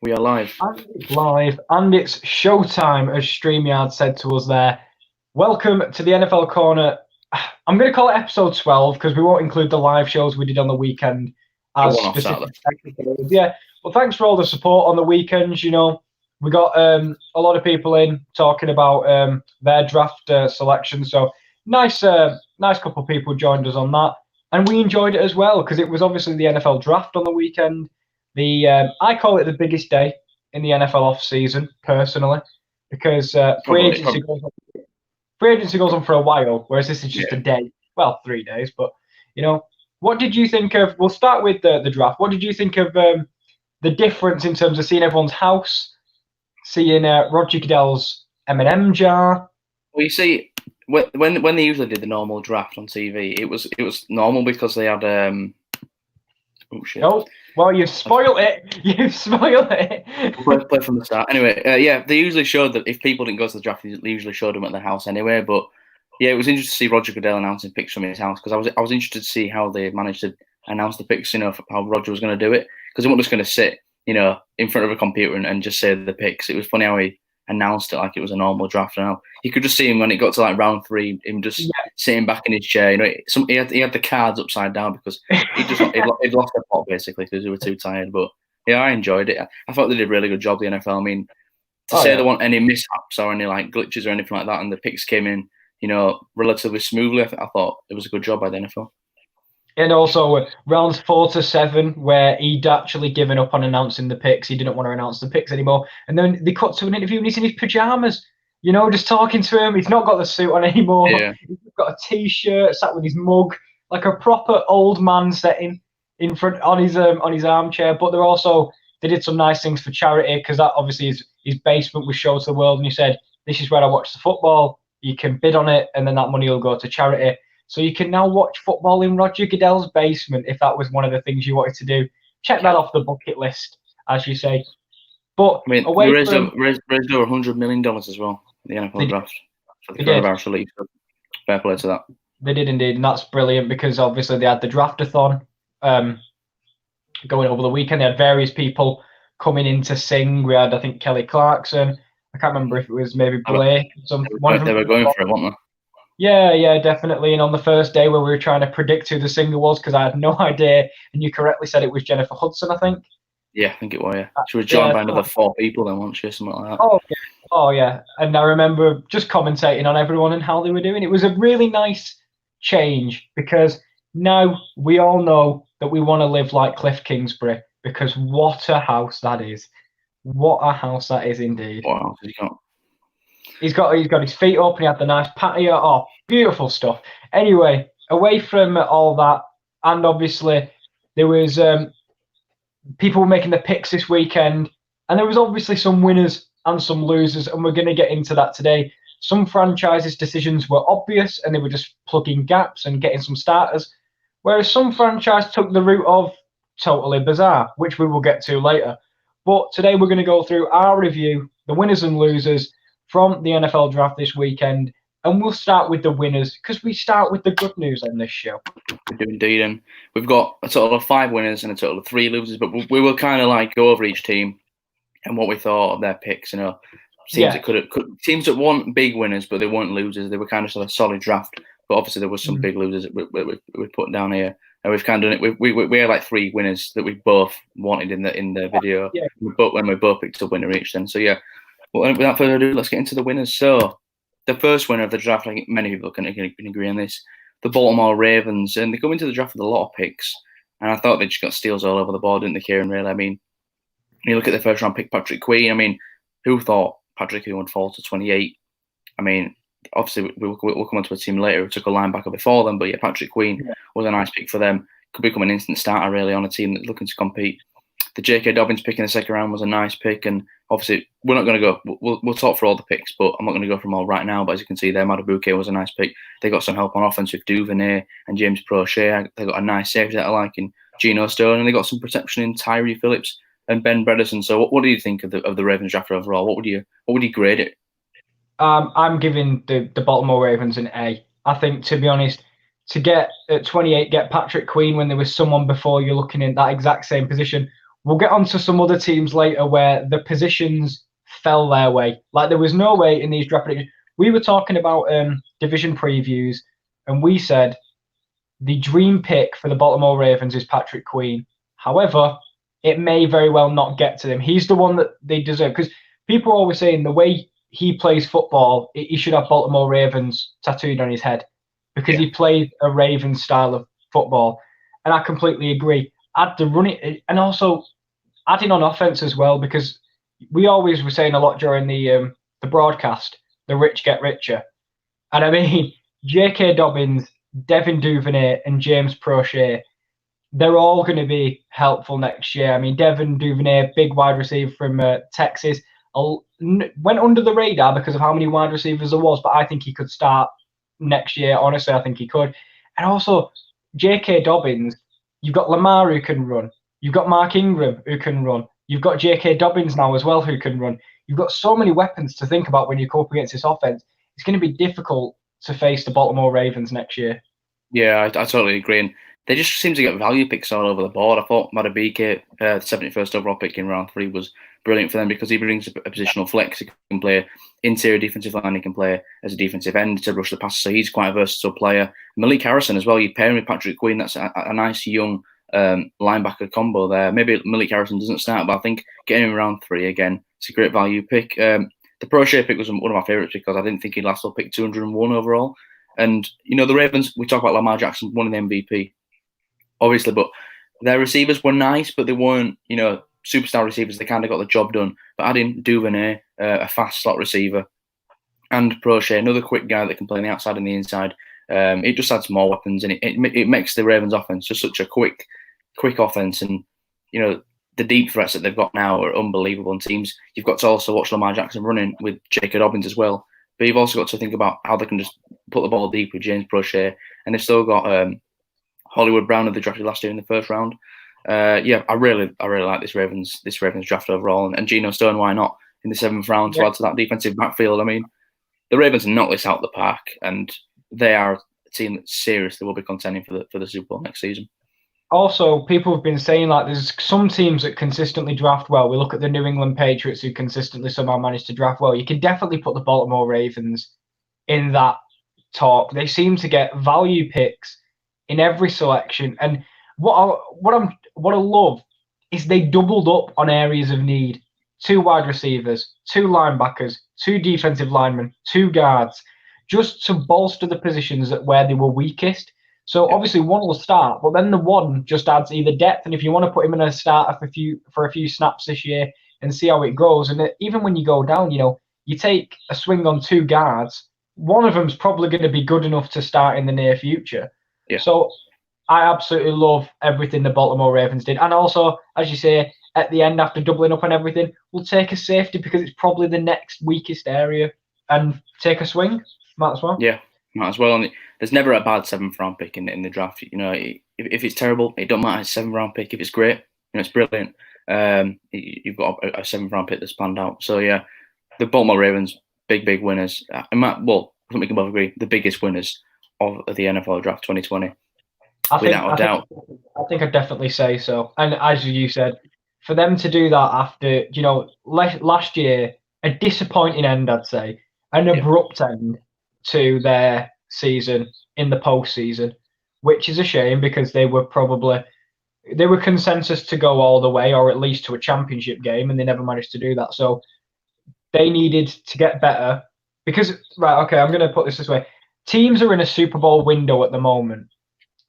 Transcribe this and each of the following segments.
We are live. And it's live, and it's showtime, as StreamYard said to us there. Welcome to the NFL Corner. I'm going to call it episode 12 because we won't include the live shows we did on the weekend as specific episodes. Yeah, well, thanks for all the support on the weekends. You know, we got a lot of people in talking about their draft selection. So nice couple of people joined us on that, and we enjoyed it as well because it was obviously the NFL draft on the weekend. I call it the biggest day in the NFL off season personally because free agency goes on for a while, whereas this is just a day. Well, 3 days, but you know, what did you think of? We'll start with the draft. What did you think of the difference in terms of seeing everyone's house, seeing Roger Goodell's M&M jar? Well, you see, when they usually did the normal draft on TV, it was normal because they had oh shit. Oh, well, you've spoiled it. You've spoiled it. Play from the start. Anyway, yeah, they usually showed that if people didn't go to the draft, they usually showed them at their house anyway. But yeah, it was interesting to see Roger Goodell announcing picks from his house because I was interested to see how they managed to announce the picks. You know, how Roger was going to do it because they weren't just going to sit, you know, in front of a computer and just say the picks. It was funny how he announced it like it was a normal draft. Now you could just see him when it got to like round 3, him just sitting back in his chair. You know, he had the cards upside down because he'd lost the pot basically because he were too tired. But yeah, I enjoyed it. I thought they did a really good job. The NFL. I mean, to say there weren't any mishaps or any like glitches or anything like that, and the picks came in, you know, relatively smoothly. I thought it was a good job by the NFL. And also rounds 4 to 7, where he'd actually given up on announcing the picks. He didn't want to announce the picks anymore. And then they cut to an interview and he's in his pajamas, you know, just talking to him. He's not got the suit on anymore. Yeah. He's got a t-shirt, sat with his mug, like a proper old man setting in front on his armchair. But they did some nice things for charity because that obviously his basement was shown to the world. And he said, "This is where I watch the football. You can bid on it, and then that money will go to charity." So you can now watch football in Roger Goodell's basement if that was one of the things you wanted to do. Check that off the bucket list, as you say. But I mean, they raised over $100 million as well in the NFL draft for the coronavirus relief. So fair play to that. They did indeed, and that's brilliant because obviously they had the draftathon going over the weekend. They had various people coming in to sing. We had, I think, Kelly Clarkson. I can't remember if it was maybe Blake. They were going for it, weren't they? Yeah, definitely. And on the first day where we were trying to predict who the singer was, because I had no idea, and you correctly said it was Jennifer Hudson, I think. Yeah, I think it was, yeah. She was joined by another 4 people then, wasn't she, something like that. Oh, yeah. And I remember just commentating on everyone and how they were doing. It was a really nice change because now we all know that we want to live like Cliff Kingsbury because what a house that is. What a house that is indeed. What else has he got? He's got his feet up and he had the nice patio. Oh, beautiful stuff. Anyway, away from all that, and obviously there was people were making the picks this weekend, and there was obviously some winners and some losers, and we're going to get into that today. Some franchises' decisions were obvious, and they were just plugging gaps and getting some starters, whereas some franchise took the route of totally bizarre, which we will get to later. But today we're going to go through our review, the winners and losers from the NFL draft this weekend, and we'll start with the winners because we start with the good news on this show. We do indeed, and we've got a total of 5 winners and a total of 3 losers, but we will kind of like go over each team and what we thought of their picks. You know, teams that weren't big winners, but they weren't losers. They were kind of sort of solid draft, but obviously there was some big losers that we put down here. And we've kind of done it. We had like 3 winners that we both wanted in the video. Yeah. When we both picked a winner each, then so yeah. Well, without further ado, let's get into the winners. So, the first winner of the draft, I think many people can agree on this, the Baltimore Ravens. And they come into the draft with a lot of picks. And I thought they just got steals all over the board, didn't they, Kieran, really? I mean, when you look at the first round pick, Patrick Queen, I mean, who thought Patrick Queen would fall to 28? I mean, obviously, we'll come on to a team later who took a linebacker before them. But yeah, Patrick Queen was a nice pick for them. Could become an instant starter, really, on a team that's looking to compete. The J.K. Dobbins pick in the second round was a nice pick, and obviously we're not going to go. We'll talk for all the picks, but I'm not going to go from all right now. But as you can see there, Madubuike was a nice pick. They got some help on offense with Duvernay and James Prochet. They got a nice safety that I like in Geno Stone, and they got some protection in Tyree Phillips and Ben Bredesen. So what do you think of the Ravens draft overall? What would you grade it? I'm giving the Baltimore Ravens an A. I think, to be honest, to get at 28, get Patrick Queen when there was someone before you looking in that exact same position we'll get on to some other teams later where the positions fell their way. Like there was no way in these draft predictions. We were talking about division previews, and we said the dream pick for the Baltimore Ravens is Patrick Queen. However, it may very well not get to them. He's the one that they deserve, because people are always saying the way he plays football, he should have Baltimore Ravens tattooed on his head because he plays a Ravens style of football. And I completely agree. Add the running, and also adding on offense as well, because we always were saying a lot during the broadcast, the rich get richer. And I mean, J.K. Dobbins, Devin Duvernay, and James Prochet, they're all going to be helpful next year. I mean, Devin Duvernay, big wide receiver from Texas, went under the radar because of how many wide receivers there was, but I think he could start next year. Honestly, I think he could. And also, J.K. Dobbins, you've got Lamar who can run. You've got Mark Ingram who can run. You've got J.K. Dobbins now as well who can run. You've got so many weapons to think about when you go up against this offense. It's going to be difficult to face the Baltimore Ravens next year. Yeah, I totally agree. And they just seem to get value picks all over the board. I thought Madubuike, 71st overall pick in round 3, was brilliant for them because he brings a positional flex. He can play interior defensive line. He can play as a defensive end to rush the passer. So he's quite a versatile player. Malik Harrison as well. You pair him with Patrick Queen. That's a nice young linebacker combo there. Maybe Malik Harrison doesn't start, but I think getting him in round 3 again, it's a great value pick. The Prochet pick was one of my favourites because I didn't think he'd last till pick 201 overall. And, the Ravens, we talk about Lamar Jackson winning the MVP, obviously, but their receivers were nice, but they weren't, superstar receivers. They kind of got the job done. But adding Duvernay, a fast slot receiver, and Prochet, another quick guy that can play on the outside and the inside, it just adds more weapons, and it makes the Ravens offense just such a quick offense. And, the deep threats that they've got now are unbelievable. And teams, you've got to also watch Lamar Jackson running with J.K. Dobbins as well. But you've also got to think about how they can just put the ball deep with James Prochet. And they've still got Hollywood Brown, who they drafted last year in the first round. I really like this Ravens draft overall. And Geno Stone, why not, in the 7th round to add to that defensive backfield? I mean, the Ravens knocked this out of the park, and they are a team that seriously will be contending for the Super Bowl next season. Also, people have been saying there's some teams that consistently draft well. We look at the New England Patriots who consistently somehow manage to draft well. You can definitely put the Baltimore Ravens in that talk. They seem to get value picks in every selection. And what I love is they doubled up on areas of need. 2 wide receivers, 2 linebackers, 2 defensive linemen, 2 guards, just to bolster the positions where they were weakest. So obviously one will start, but then the one just adds either depth, and if you want to put him in a starter for a few snaps this year and see how it goes, and even when you go down, you take a swing on 2 guards, one of them's probably going to be good enough to start in the near future. Yeah. So I absolutely love everything the Baltimore Ravens did, and also, as you say, at the end after doubling up on everything, we'll take a safety because it's probably the next weakest area and take a swing. Might as well. Yeah, might as well. And there's never a bad 7th round pick in the draft. If it's terrible, it don't matter. It's a 7th round pick. If it's great, it's brilliant. You've got a 7th round pick that's panned out. So yeah, the Baltimore Ravens, big winners. I think we can both agree, the biggest winners of the NFL draft 2020, without a doubt. I think I'd definitely say so. And as you said, for them to do that after last year, a disappointing end, I'd say, an abrupt end to their season in the postseason, which is a shame because they were consensus to go all the way, or at least to a championship game, and they never managed to do that. So they needed to get better because, I'm going to put this way. Teams are in a Super Bowl window at the moment.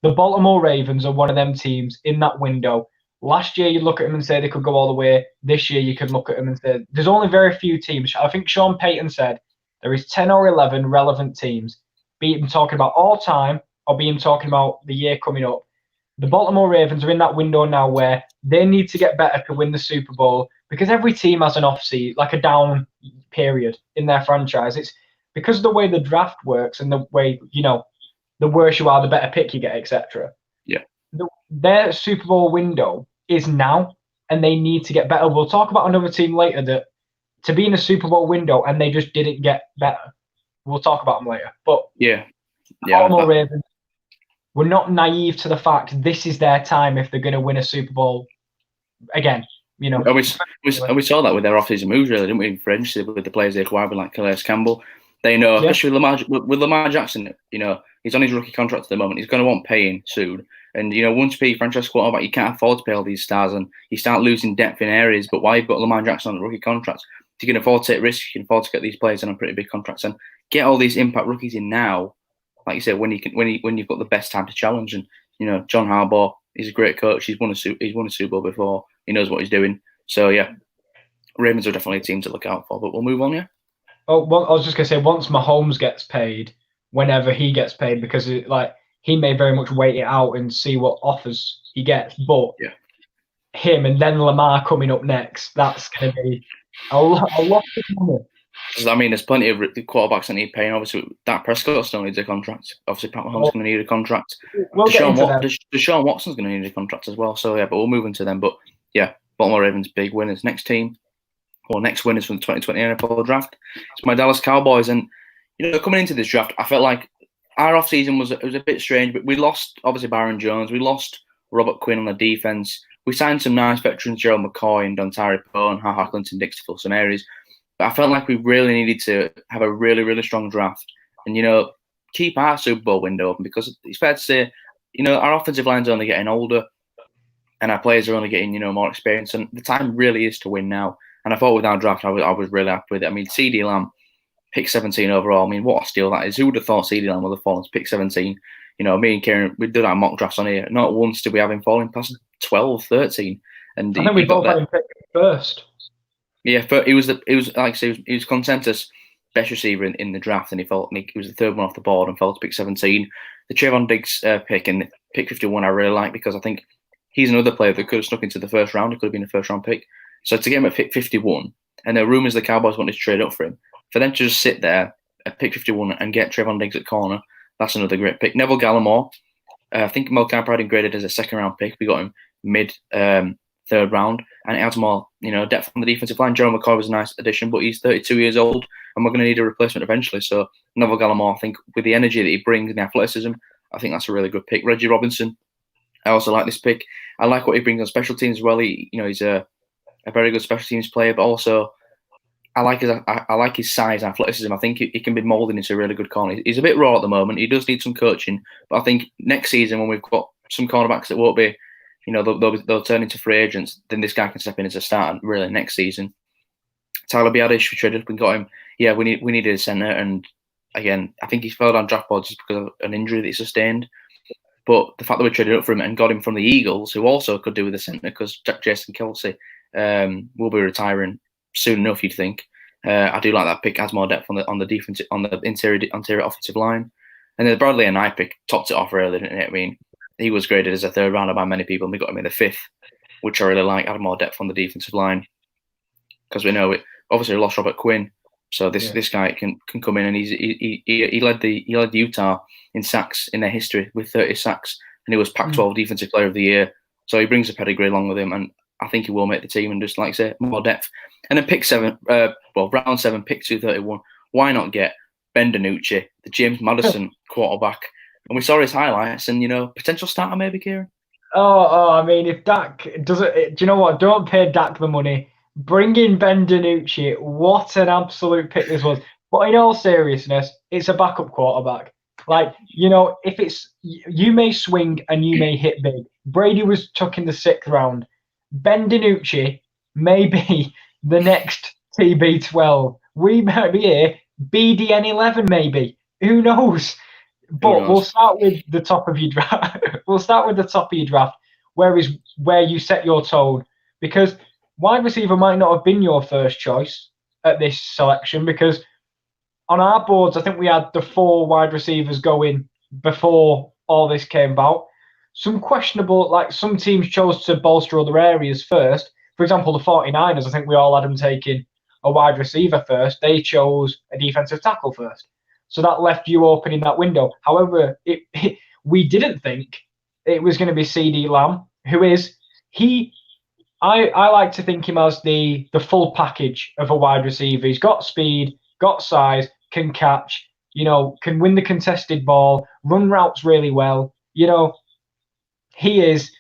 The Baltimore Ravens are one of them teams in that window. Last year, you look at them and say they could go all the way. This year, you could look at them and say there's only very few teams. I think Sean Payton said there is 10 or 11 relevant teams, be it talking about all time or be it talking about the year coming up. The Baltimore Ravens are in that window now where they need to get better to win the Super Bowl because every team has an off-season, like a down period in their franchise. It's because of the way the draft works and the way, the worse you are, the better pick you get, etc. Yeah. Their Super Bowl window is now, and they need to get better. We'll talk about another team later that to be in a Super Bowl window and they just didn't get better. We'll talk about them later. But Baltimore Ravens were not naive to the fact this is their time if they're going to win a Super Bowl again, And we saw that with their off-season moves, really, didn't we? For instance, with the players they acquired, like Calais Campbell, they know, especially with Lamar Jackson, he's on his rookie contract at the moment. He's going to want paying soon. And, once you pay franchise quarterback, you can't afford to pay all these stars, and you start losing depth in areas. But while you've got Lamar Jackson on the rookie contract, if you can afford to take risks, you can afford to get these players on pretty big contracts and get all these impact rookies in now. Like you said, when you've got the best time to challenge, and John Harbaugh, he's a great coach. He's won a Super Bowl before. He knows what he's doing. So yeah, Ravens are definitely a team to look out for. But we'll move on, yeah. Oh, well, I was just gonna say, once Mahomes gets paid, whenever he gets paid, because he may very much wait it out and see what offers he gets. But him and then Lamar coming up next, that's gonna be a lot of money. I mean, there's plenty of quarterbacks that need paying. Obviously, Dak Prescott still needs a contract. Obviously, Pat Mahomes is going to need a contract. Deshaun Watson's going to need a contract as well. So, yeah, but we'll move into them. But, yeah, Baltimore Ravens, big winners. Next winners from the 2020 NFL Draft. It's my Dallas Cowboys. And, coming into this draft, I felt like our offseason was a bit strange. But we lost, obviously, Byron Jones. We lost Robert Quinn on the defense. We signed some nice veterans, Gerald McCoy and Dontari Poe and HaHa Clinton Dix to fill some areas. But I felt like we really needed to have a really, really strong draft and, keep our Super Bowl window open, because it's fair to say, our offensive line's only getting older and our players are only getting, more experience. And the time really is to win now. And I thought with our draft, I was really happy with it. I mean, CeeDee Lamb, pick 17 overall. I mean, what a steal that is. Who would have thought CeeDee Lamb would have fallen to pick 17? Me and Kieran, we did our mock drafts on here. Not once did we have him falling past 12, 13. And I think we both had him picked first. Yeah, but he was like I say, he was consensus best receiver in the draft, and he was the third one off the board and fell to pick 17. The Trevon Diggs pick in pick 51, I really like, because I think he's another player that could have snuck into the first round. It could have been a first round pick. So to get him at pick 51, and there are rumours the Cowboys wanted to trade up for him, for them to just sit there at pick 51 and get Trevon Diggs at corner, that's another great pick. Neville Gallimore, I think Mel Kiper had him graded as a second round pick. We got him mid third round, and it adds more, depth on the defensive line. Gerald McCoy was a nice addition, but he's 32 years old, and we're going to need a replacement eventually. So Neville Gallimore, I think, with the energy that he brings and the athleticism, I think that's a really good pick. Reggie Robinson, I also like this pick. I like what he brings on special teams as well. He's a very good special teams player, but also I like his size and athleticism. I think he can be moulded into a really good corner. He's a bit raw at the moment. He does need some coaching, but I think next season, when we've got some cornerbacks that won't be, they'll turn into free agents, then this guy can step in as a starter really next season. Tyler Biadasz, we traded up and got him. Yeah, we needed a centre, and again, I think he fell down draft boards just because of an injury that he sustained. But the fact that we traded up for him and got him from the Eagles, who also could do with a centre, because Jason Kelce will be retiring soon enough, you'd think. I do like that pick. Adds more depth on the defense, on the interior offensive line. And then the Bradley and I pick topped it off early, didn't it? I mean, he was graded as a third rounder by many people, and we got him in the fifth, which I really like. Add more depth on the defensive line, because we know it. Obviously, we lost Robert Quinn, so this guy can come in, and he led Utah in sacks in their history with 30 sacks, and he was Pac-12 Defensive Player of the Year. So he brings a pedigree along with him, and I think he will make the team. And just like I say, more depth. And then round 7, pick 231. Why not get Ben DiNucci, the James Madison quarterback? And we saw his highlights, and potential starter maybe, Kieran. I mean, if Dak does it, do you know what? Don't pay Dak the money. Bring in Ben DiNucci. What an absolute pick this was. But in all seriousness, it's a backup quarterback. Like, if it's, you may swing and you may hit big. Brady was took in the 6th round. Ben DiNucci may be the next TB12. We might be here, BDN11 maybe. Who knows? But we'll start with the top of your draft. Where you set your tone, because wide receiver might not have been your first choice at this selection, because on our boards, I think we had the 4 wide receivers going before all this came about. Some questionable, like some teams chose to bolster other areas first. For example, the 49ers, I think we all had them taking a wide receiver first. They chose a defensive tackle first. So that left you open in that window. However, we didn't think it was going to be CeeDee Lamb, who is, I like to think him as the full package of a wide receiver. He's got speed, got size, can catch, can win the contested ball, run routes really well. He is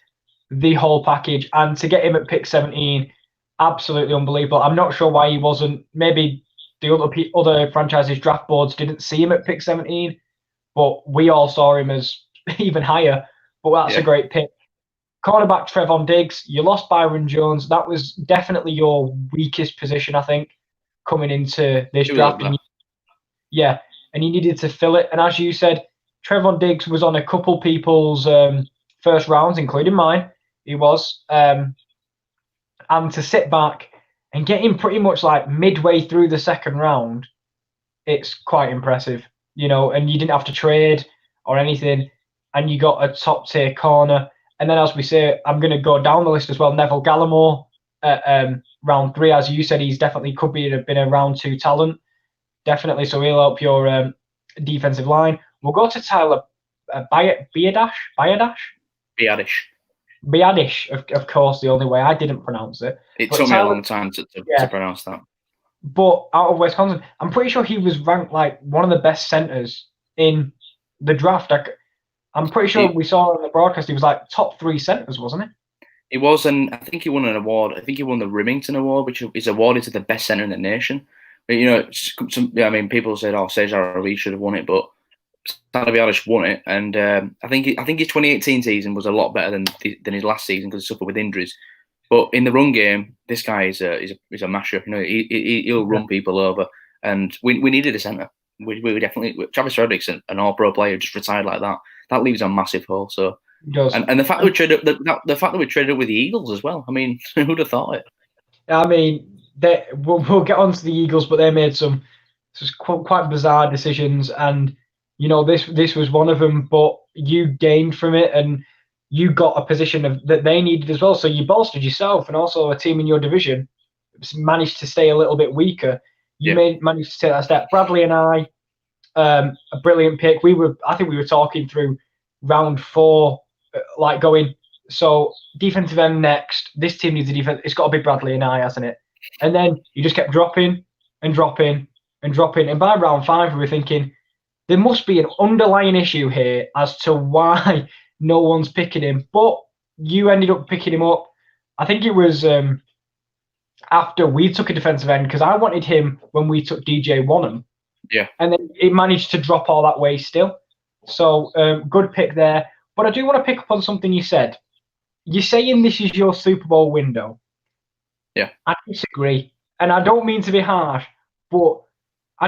the whole package. And to get him at pick 17, absolutely unbelievable. I'm not sure why he wasn't. Maybe the other franchises draft boards didn't see him at pick 17, but we all saw him as even higher. But that's a great pick. Cornerback Trevon Diggs, you lost Byron Jones. That was definitely your weakest position, I think, coming into this draft. And you needed to fill it. And as you said, Trevon Diggs was on a couple people's first rounds, including mine. He was. And to sit back and get him pretty much like midway through the second round, it's quite impressive, and you didn't have to trade or anything, and you got a top tier corner. And then, as we say, I'm going to go down the list as well. Neville Gallimore at round 3, as you said, he's definitely could be been a round 2 talent, definitely. So he'll help your defensive line. We'll go to Tyler Biadasz. Of course, the only way. I didn't pronounce it. It took me a long time to pronounce that. But out of Wisconsin, I'm pretty sure he was ranked like one of the best centers in the draft. I'm pretty sure we saw on the broadcast he was like top 3 centers, wasn't he? He was, and I think he won an award. I think he won the Remington Award, which is awarded to the best center in the nation. But, people said, "Oh, Cesar Ruiz should have won it," but Tyler Biadasz won it, and I think his 2018 season was a lot better than his last season because he suffered with injuries. But in the run game, this guy is a masher. He'll run people over, and we needed a center. We definitely. Travis Frederick's an All-Pro player, just retired like that. That leaves a massive hole. So, and the fact that we traded with the Eagles as well. I mean, who'd have thought it? I mean, we'll get on to the Eagles, but they made some quite bizarre decisions, and this was one of them. But you gained from it, and you got a position that they needed as well. So you bolstered yourself, and also a team in your division managed to stay a little bit weaker. You managed to take that step. Bradley and I, a brilliant pick. I think we were talking through round 4, like going, so defensive end next. This team needs a defense. It's got to be Bradley and I, hasn't it? And then you just kept dropping and dropping and dropping. And by round 5, we were thinking there must be an underlying issue here as to why no one's picking him. But you ended up picking him up. I think it was after we took a defensive end, because I wanted him when we took DJ Wonnum. Yeah. And then it managed to drop all that way still. So good pick there. But I do want to pick up on something you said. You're saying this is your Super Bowl window. Yeah. I disagree. And I don't mean to be harsh, but I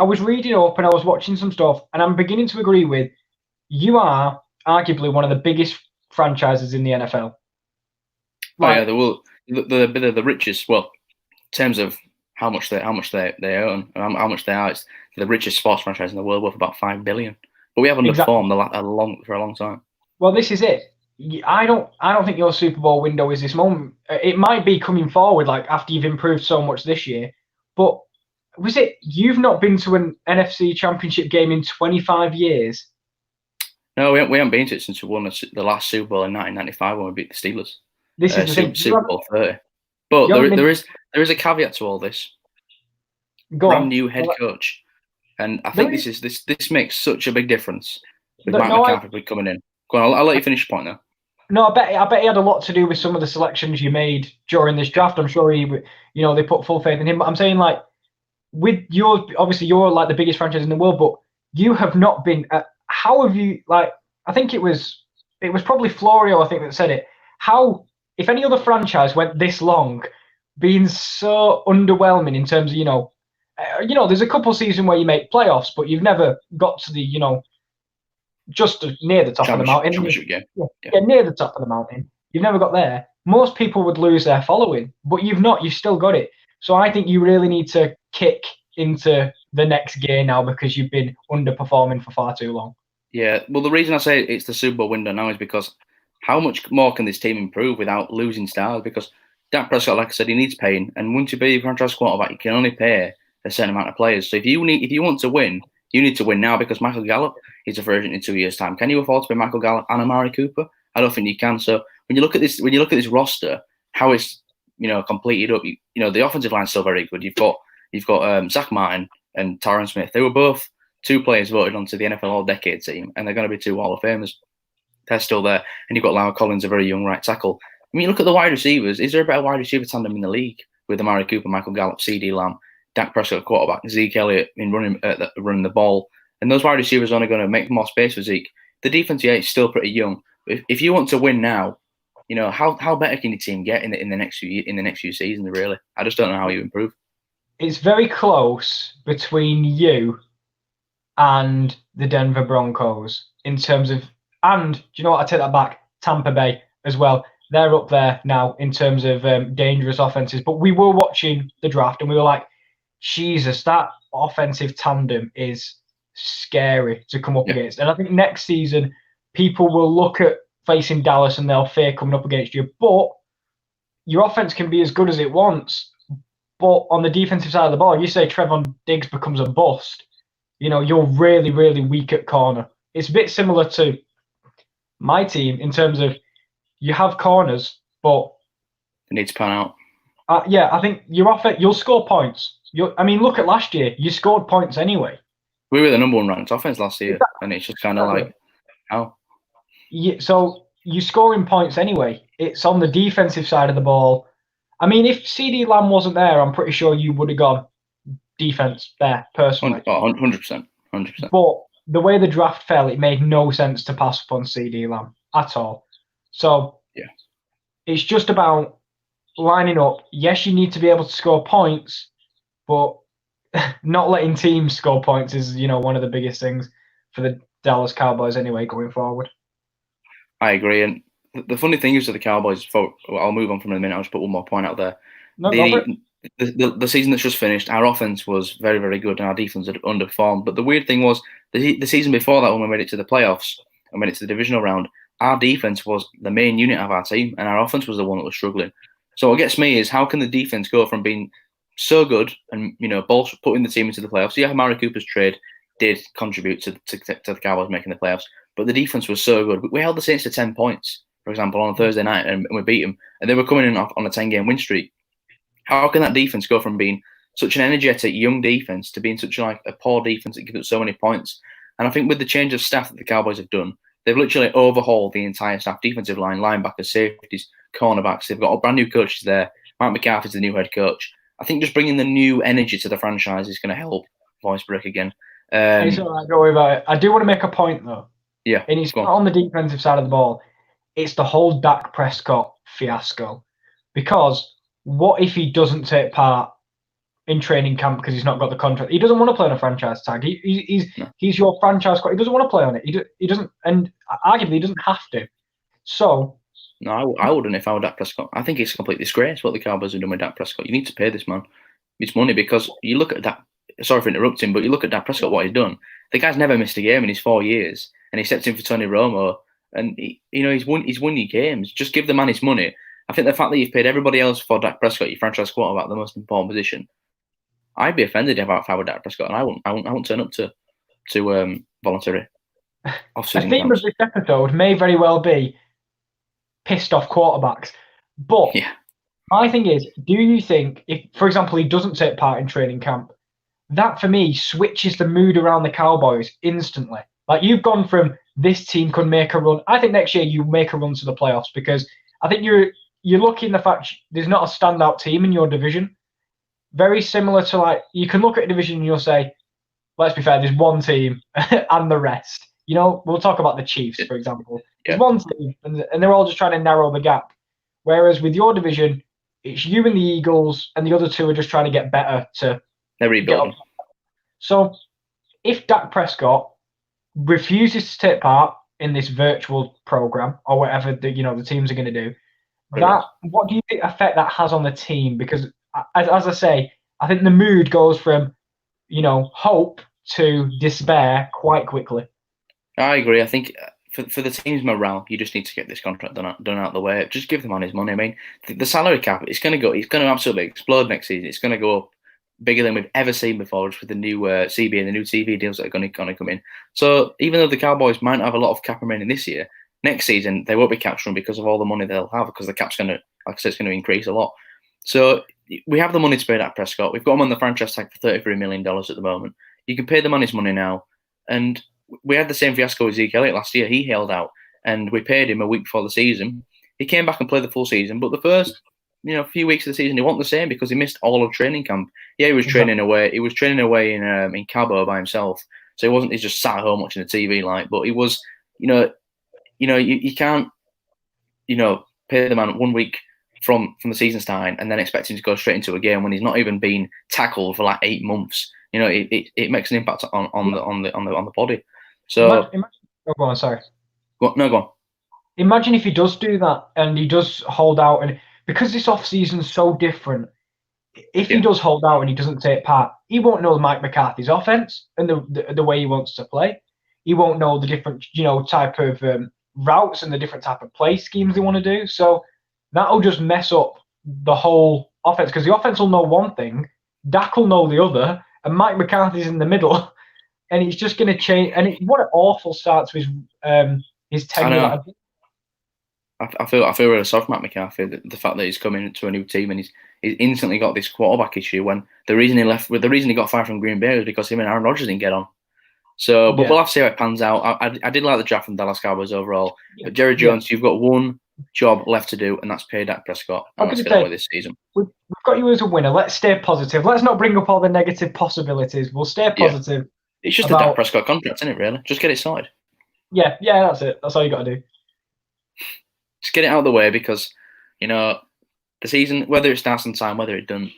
was reading up and I was watching some stuff, and I'm beginning to agree with you are arguably one of the biggest franchises in the NFL. They're the richest. Well, in terms of how much they own, and how much they are, it's the richest sports franchise in the world, worth about $5 billion. But we haven't performed for a long time. Well, this is it. I don't think your Super Bowl window is this moment. It might be coming forward, like after you've improved so much this year. But was it you've not been to an NFC Championship game in 25 years? No, we haven't been to it since we won the last Super Bowl in 1995 when we beat the Steelers. This is the thing. Super Bowl 30. But there is a caveat to all this. Brand new head coach, and I think this makes such a big difference with Mike McCarthy coming in. Go on, I'll let you finish your point now. No, I bet he had a lot to do with some of the selections you made during this draft. I'm sure they put full faith in him. But I'm saying, like, with obviously you're like the biggest franchise in the world, but you have not been. How have you, like? I think it was probably Florio, I think, that said it. How, if any other franchise went this long, being so underwhelming in terms of there's a couple seasons where you make playoffs, but you've never got to the just near the top of the mountain. Near the top of the mountain. You've never got there. Most people would lose their following, but you've not. You've still got it. So I think you really need to kick into the next gear now, because you've been underperforming for far too long. Yeah, well, the reason I say it's the Super Bowl window now is because how much more can this team improve without losing stars? Because Dak Prescott, like I said, he needs paying, and once you be a franchise quarterback, you can only pay a certain amount of players. So if you want to win, you need to win now, because Michael Gallup is a free agent in 2 years' time. Can you afford to pay Michael Gallup and Amari Cooper? I don't think you can. So when you look at this roster, how it's completed up, the offensive line is still very good. You've got Zach Martin and Tyron Smith. They were both 2 players voted onto the NFL All-Decade team, and they're going to be 2 Hall of Famers. they're still there. And you've got Lau Collins, a very young right tackle. I mean, look at the wide receivers. Is there a better wide receiver tandem in the league with Amari Cooper, Michael Gallup, CD Lamb, Dak Prescott, quarterback, Zeke Elliott in running the ball? And those wide receivers are only going to make more space for Zeke. The defense, yeah, is still pretty young. But if you want to win now, you know, how better can your team get in the next few seasons? Really, I just don't know how you improve. It's very close between you and the Denver Broncos in terms of, and do you know what? I take that back. Tampa Bay as well. They're up there now in terms of dangerous offenses. But we were watching the draft and we were like, Jesus, that offensive tandem is scary to come up against. And I think next season, people will look at facing Dallas and they'll fear coming up against you. But your offense can be as good as it wants. But on the defensive side of the ball, you say Trevon Diggs becomes a bust. You know, you're really, really weak at corner. It's a bit similar to my team in terms of you have corners, but it needs to pan out. I think your offense, you'll score points. I mean, look at last year. You scored points anyway. We were the number one ranked offense last year, and it's just kind of like, how? Yeah, so you're scoring points anyway. It's on the defensive side of the ball. I mean, if CD Lamb wasn't there, I'm pretty sure you would have gone defense there, personally. 100%. 100%. But the way the draft fell, it made no sense to pass up on CD Lamb at all. So yeah, it's just about lining up. Yes, you need to be able to score points, but not letting teams score points is, you know, one of the biggest things for the Dallas Cowboys anyway going forward. I agree. And the funny thing is with the Cowboys, I'll move on from a minute. I'll just put one more point out there. No, the season that's just finished, our offense was very, very good and our defense had underperformed. But the weird thing was, the season before that, when we made it to the playoffs and made it to the divisional round, our defense was the main unit of our team and our offense was the one that was struggling. So what gets me is, how can the defense go from being so good and, you know, putting the team into the playoffs? Yeah, Amari Cooper's trade did contribute to the Cowboys making the playoffs, but the defense was so good. We held the Saints to 10 points, for example, on a Thursday night, and we beat them, and they were coming in on a 10-game win streak. How can that defense go from being such an energetic young defense to being such a poor defense that gives up so many points? And I think with the change of staff that the Cowboys have done, they've literally overhauled the entire staff, defensive line, linebackers, safeties, cornerbacks. They've got brand new coaches there. Mike McCarthy's the new head coach. I think just bringing the new energy to the franchise is going to help voice break again. It's all right, don't worry about it. I do want to make a point, though. Yeah. And it's not on the defensive side of the ball. It's the whole Dak Prescott fiasco. Because what if he doesn't take part in training camp because he's not got the contract? He doesn't want to play on a franchise tag. He's your franchise. He doesn't want to play on it. He doesn't, and arguably he doesn't have to. So. No, I wouldn't if I were Dak Prescott. I think it's a complete disgrace what the Cowboys have done with Dak Prescott. You need to pay this man his money, because you look at that. Sorry for interrupting, but you look at Dak Prescott, what he's done. The guy's never missed a game in his 4 years, and he stepped in for Tony Romo, and he's won your games. Just give the man his money. I think the fact that you've paid everybody else for Dak Prescott, your franchise quarterback, the most important position, I'd be offended if I were Dak Prescott, and I won't turn up to voluntary off-season The theme of this episode may very well be pissed off quarterbacks, but yeah. My thing is, do you think if, for example, he doesn't take part in training camp, that for me switches the mood around the Cowboys instantly? Like, you've gone from this team could make a run. I think next year you make a run to the playoffs, because I think you're lucky in the fact there's not a standout team in your division. Very similar to, like, you can look at a division and you'll say, let's be fair, there's one team and the rest. You know, we'll talk about the Chiefs, for example. There's one team and they're all just trying to narrow the gap. Whereas with your division, it's you and the Eagles, and the other two are just trying to get better to. They're rebuilding. So, if Dak Prescott refuses to take part in this virtual program or whatever the teams are going to do, what do you think effect that has on the team? Because as I say, I think the mood goes from hope to despair quite quickly. I agree. I think for the team's morale, you just need to get this contract done out of the way. Just give the man his money. I mean, the salary cap, it's going to absolutely explode next season. It's going to go up bigger than we've ever seen before, just with the new CB and the new TV deals that are going to come in. So even though the Cowboys might not have a lot of cap remaining this year, next season they won't be capturing because of all the money they'll have, because the cap's going to, like I said, it's going to increase a lot. So we have the money to pay Dak Prescott. We've got him on the franchise tag for $33 million at the moment. You can pay the man his money now. And we had the same fiasco with Zeke Elliott last year. He held out. and we paid him a week before the season. He came back and played the full season, but the first few weeks of the season he wasn't the same because he missed all of training camp. Yeah, he was training away. He was training away in Cabo by himself, so he wasn't. He's just sat at home watching the TV but he was. You can't pay the man 1 week from the season starting and then expect him to go straight into a game when he's not even been tackled for like 8 months. It makes an impact on the body. So go on, sorry. Go on. Imagine if he does do that and he does hold out, and because this off season's so different, if he does hold out and he doesn't take part, he won't know Mike McCarthy's offense and the way he wants to play. He won't know the different type of routes and the different type of play schemes they want to do. So that'll just mess up the whole offense, because the offense will know one thing, Dak will know the other, and Mike McCarthy's in the middle, and he's just going to change. And what an awful start to his tenure. I feel really sorry for Matt McCarthy. The fact that he's coming to a new team and he's instantly got this quarterback issue, when the reason he got fired from Green Bay was because him and Aaron Rodgers didn't get on. So, but we'll have to see how it pans out. I did like the draft from Dallas Cowboys overall. But Jerry Jones, you've got one job left to do, and that's pay Dak Prescott. And let's get on with this season. We've got you as a winner. Let's stay positive. Let's not bring up all the negative possibilities. We'll stay positive. Yeah. It's just a Dak Prescott contract, isn't it, really? Just get it sorted. Yeah, that's it. That's all you got to do. Just get it out of the way, because, the season, whether it starts on time, whether it doesn't,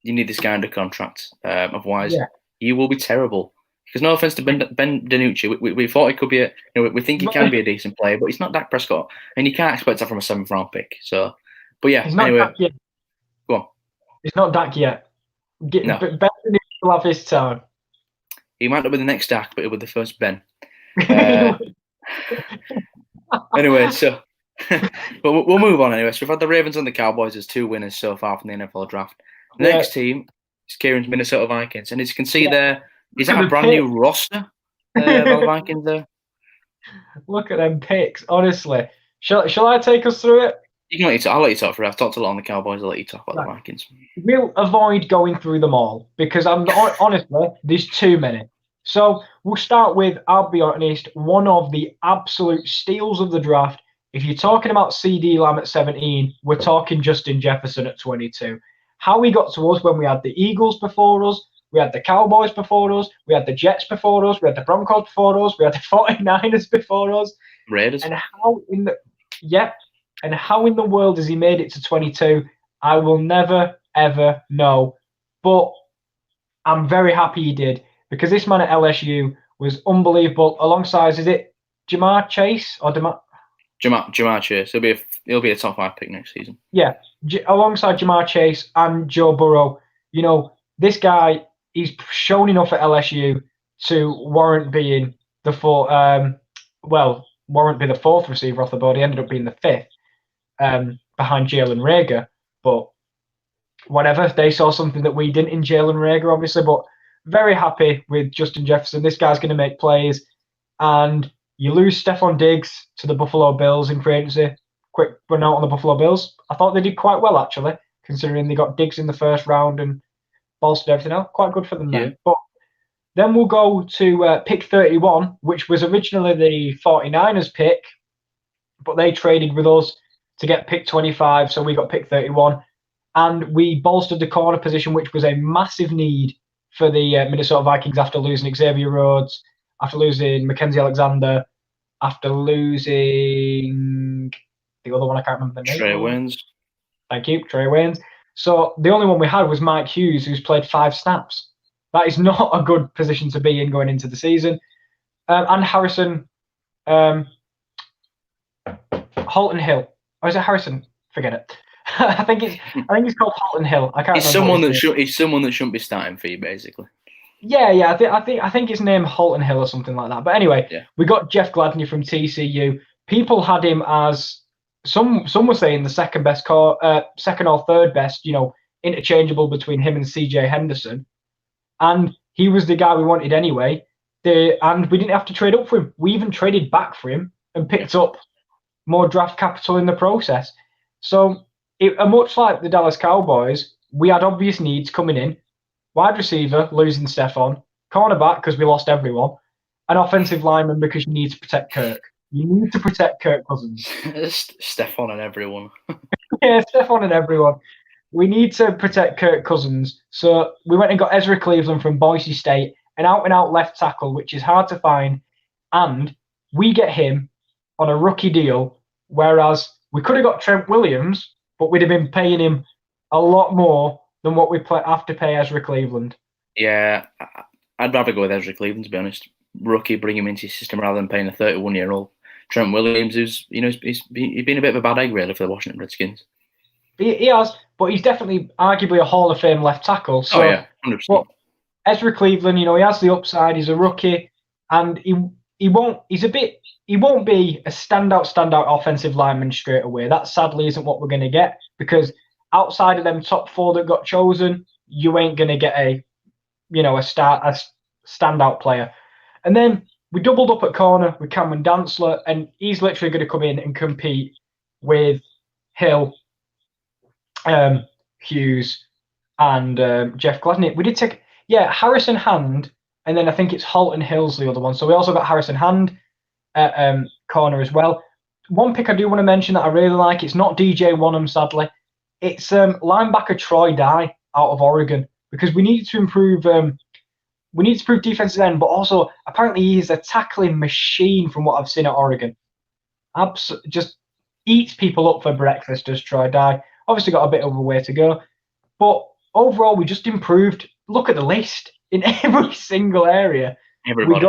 you need this guy under contract. Otherwise, you will be terrible. Because no offense to Ben DiNucci, we thought he could be we think he can be a decent player, but he's not Dak Prescott, and you can't expect that from a 7th round pick. So, but yeah, he's not anyway, Dak yet. Go on. He's not Dak yet. No. Ben DiNucci will have his time. He might not be the next Dak, but he'll be the first Ben. Anyway, so but we'll move on anyway. So we've had the Ravens and the Cowboys as 2 winners so far from the NFL draft. The next team is Kieran's Minnesota Vikings, and as you can see there. Is that a brand new roster? The Vikings there. Look at them picks. Honestly, shall I take us through it? I'll let you talk for it. I've talked a lot on the Cowboys. I'll let you talk about the Vikings. We'll avoid going through them all because honestly, there's too many. So we'll start with, I'll be honest, one of the absolute steals of the draft. If you're talking about CD Lamb at 17, we're talking Justin Jefferson at 22. How he got to us when we had the Eagles before us, we had the Cowboys before us, we had the Jets before us, we had the Broncos before us, we had the 49ers before us. Raiders. And how in the world has he made it to 22? I will never, ever know. But I'm very happy he did, because this man at LSU was unbelievable. Alongside, is it Jamar Chase or Jamar Chase? He'll be a top 5 pick next season. Yeah, alongside Jamar Chase and Joe Burrow. This guy, he's shown enough at LSU to warrant being the fourth receiver off the board. He ended up being the 5th behind Jalen Reagor. But whatever, they saw something that we didn't in Jalen Reagor, obviously. But very happy with Justin Jefferson. This guy's going to make plays. And you lose Stephon Diggs to the Buffalo Bills in free agency. Quick run out on the Buffalo Bills. I thought they did quite well, actually, considering they got Diggs in the first round and bolstered everything else. Quite good for them then. Yeah. But then we'll go to pick 31, which was originally the 49ers pick, but they traded with us to get pick 25, so we got pick 31. And we bolstered the corner position, which was a massive need for the Minnesota Vikings after losing Xavier Rhodes, after losing Mackenzie Alexander, after losing the other one, I can't remember the name. Trey Waynes. Thank you, Trey Waynes. So the only one we had was Mike Hughes, who's played 5 snaps. That is not a good position to be in going into the season. And Harrison, Holton Hill. Or is it Harrison? Forget it. I think it's called Holton Hill. I can't. He's someone that shouldn't be starting for you, basically. Yeah. I think his name Holton Hill or something like that. But anyway, we got Jeff Gladney from TCU. People had him as some were saying the second or third best. Interchangeable between him and CJ Henderson. And he was the guy we wanted anyway. And we didn't have to trade up for him. We even traded back for him and picked up more draft capital in the process. So, much like the Dallas Cowboys, we had obvious needs coming in. Wide receiver, losing Stephon. Cornerback, because we lost everyone. An offensive lineman, because you need to protect Kirk. You need to protect Kirk Cousins. Stefan and everyone. Yeah, Stefan and everyone. We need to protect Kirk Cousins. So we went and got Ezra Cleveland from Boise State, an out-and-out left tackle, which is hard to find. And we get him on a rookie deal, whereas we could have got Trent Williams, but we'd have been paying him a lot more than what we have to pay Ezra Cleveland. Yeah, I'd rather go with Ezra Cleveland, to be honest. Rookie, bring him into your system rather than paying a 31-year-old Trent Williams, who's he's been a bit of a bad egg really for the Washington Redskins. He has, but he's definitely arguably a Hall of Fame left tackle. So, oh yeah, 100%. But Ezra Cleveland, he has the upside. He's a rookie, and he won't be a standout offensive lineman straight away. That sadly isn't what we're going to get, because outside of them top 4 that got chosen, you ain't going to get a standout player. And then we doubled up at corner with Cameron Dantzler, and he's literally going to come in and compete with Hill, Hughes, and Jeff Gladney. We did take Harrison Hand, and then I think it's Halton Hill's the other one. So we also got Harrison Hand at corner as well. One pick I do want to mention that I really like, it's not DJ Wonnum, sadly. It's linebacker Troy Dye out of Oregon, because we need to improve defensive end, but also apparently he's a tackling machine from what I've seen at Oregon. Just eats people up for breakfast, does Troy Dye. Obviously got a bit of a way to go, but overall we just improved. Look at the list in every single area. Everybody.